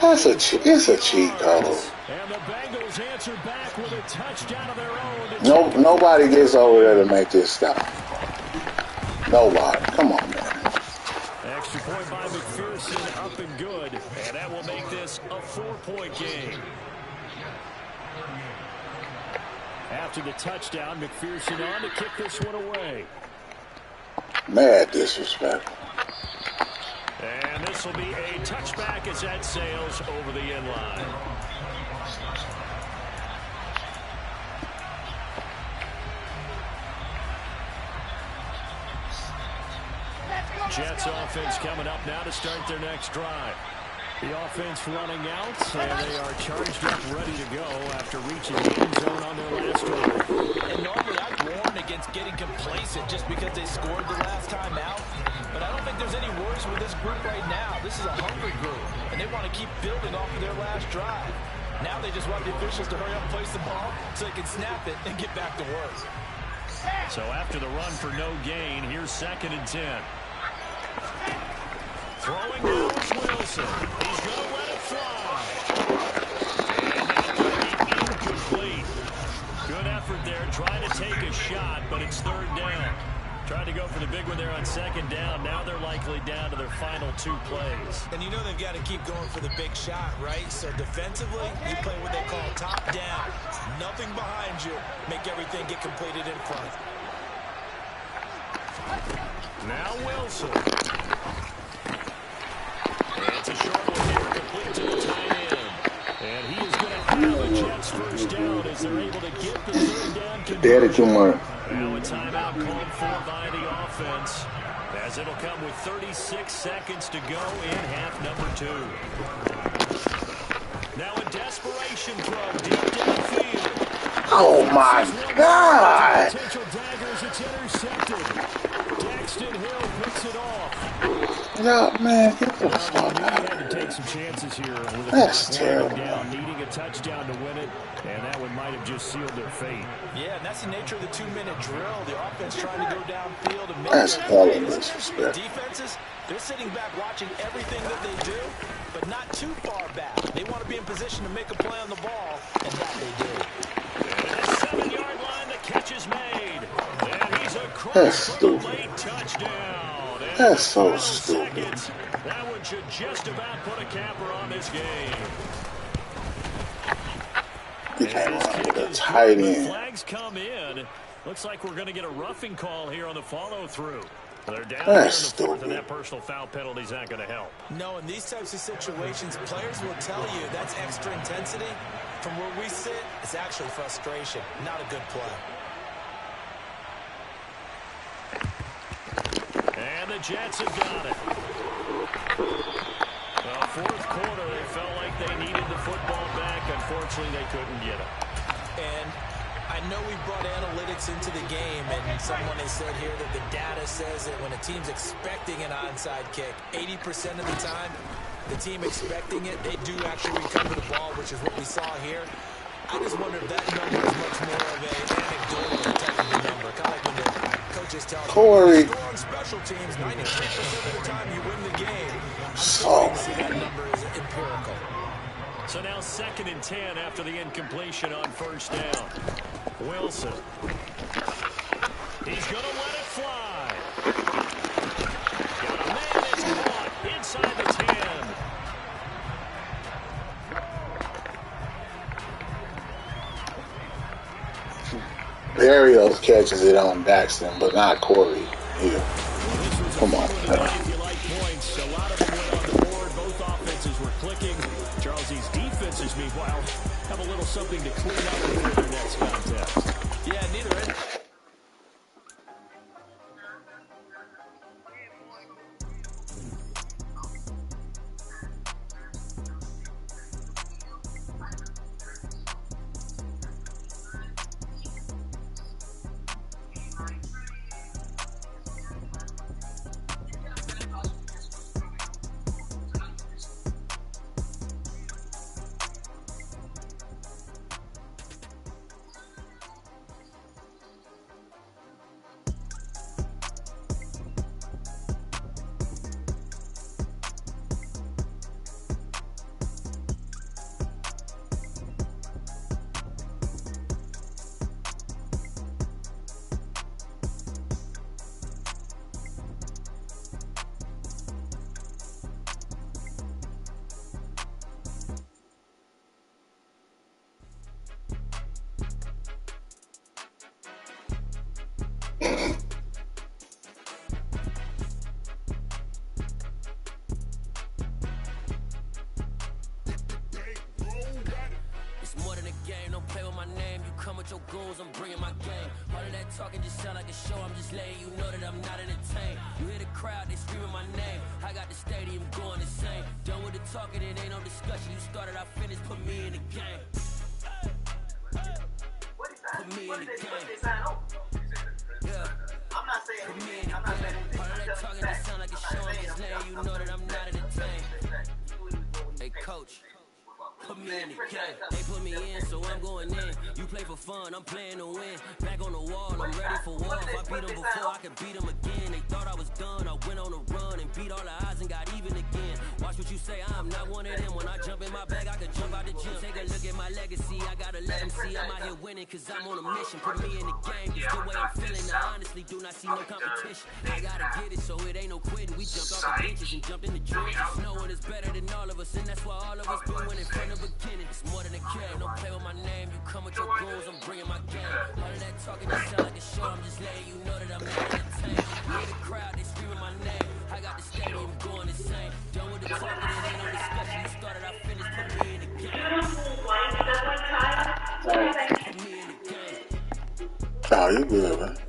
It's a cheat code. And the Bengals answer back with a touchdown of their own. No, nobody gets over there to make this stop. Nobody. Come on, man. Extra point by McPherson, up and good. And that will make this a 4-point game. After the touchdown, McPherson on to kick this one away. Mad disrespect. And this will be a touchback as that sails over the end line. Jets offense coming up now to start their next drive. The offense running out, and they are charged up, ready to go after reaching the end zone on their last drive. And normally I'd warn against getting complacent just because they scored the last time out. But I don't think there's any worries with this group right now. This is a hungry group, and they want to keep building off of their last drive. Now they just want the officials to hurry up and place the ball so they can snap it and get back to work. So after the run for no gain, here's 2nd and 10. Throwing now is Wilson. He's going to let it fly. And that will be incomplete. Good effort there, trying to take a shot, but it's 3rd down. Tried to go for the big one there on 2nd down. Now they're likely down to their final 2 plays. And you know they've got to keep going for the big shot, right? So defensively, you play what they call top down. Nothing behind you. Make everything get completed in front. Now Wilson. It's a short one here, complete to the tight end. And he is going to have a Jets first down as they're able to get the 3rd down conversion. Now a timeout called for by the offense, as it'll come with 36 seconds to go in half number 2. Now a desperation throw deep downfield. Oh my God! Potential daggers, it's intercepted. Daxton Hill picks it off. Yeah, man, get the fuck out of Had here. to take some chances here with a That's terrible. down, needing a touchdown to win it, and that one might have just sealed their fate. Yeah, and that's the nature of the 2-minute drill. The offense trying to go downfield and make That's their hella plays. disrespect. Defenses, they're sitting back watching everything that they do, but not too far back. They want to be in position to make a play on the ball, and that they do. And that 7-yard line, the catch is made. And he's across That's for the stupid. late touchdown. And That's so final stupid. seconds, that one should just about put a capper on this game. He came on with a tight The end. flags come in. Looks like we're going to get a roughing call here on the follow-through. They're down That's here in the 4th, and stupid. that personal foul penalty's not going to help. No, in these types of situations, players will tell you that's extra intensity. From where we sit, it's actually frustration, not a good play. And the Jets have got it. Well, 4th quarter, they felt like they needed the football back. Unfortunately, they couldn't get it. And I know we brought analytics into the game, and someone has said here that the data says that when a team's expecting an onside kick, 80% of the time, the team expecting it, they do actually recover the ball, which is what we saw here. I just wonder if that number is much more of an anecdotal type of a number, kind of like when the coaches tell you, Corey. score on special teams, 93% of the time you win the game. So, See, that number is empirical. So now 2nd and 10 after the incompletion on 1st down. Wilson. He's going to let it fly. Got a man that's caught inside the 10. Barrios catches it on Daxton, but not Corey here. Come on, If man. you like points, a lot of them went on the board. Both offenses were clicking. Charles, these defenses, meanwhile, have a little something to clean up with their next contest. Yeah, neither end. Your goons, I'm bringing my game. All of that talking just sound like a show. I'm just letting you know that I'm not entertained. You hear the crowd, they screaming my name. I got the stadium going insane. Done with the talking, it ain't no discussion. You started, I finished, put me in the game. Put me in the game. Yeah. I'm not saying put me in the game. All of that talking just sound like a show. I'm just letting you know that I'm not entertained. Hey, coach. Put me in the game. They put me in, so I'm going in. You play for fun, I'm playing to win. Back on the wall, I'm ready for war. If I beat them before, I can beat them again. They thought I was done, I went on a run and beat all the odds and got even again. Watch what you say, I'm not one of them. When I jump in my bag, I can jump out the gym. Take a look at my legacy, I gotta let them see I'm out here winning, cause I'm on a mission. Put me in the game, cause the way I'm feeling, I honestly do not see no competition. I gotta get it, so it ain't no quitting. We jumped off the benches and jumped in the trenches. No one is better than all of us, and that's why all of us been winning from the beginning. It's more than a game, don't play with my name. You come with your goals, I'm bringing my game. All of that talking just sound like a show. I'm just letting you know that I'm not entertained. You hear the crowd, they screaming my name. I got the stadium going insane. Done with the talking, it ain't no discussion. You started, I finished, put me in the game. Put me in the game. Oh, you good, man.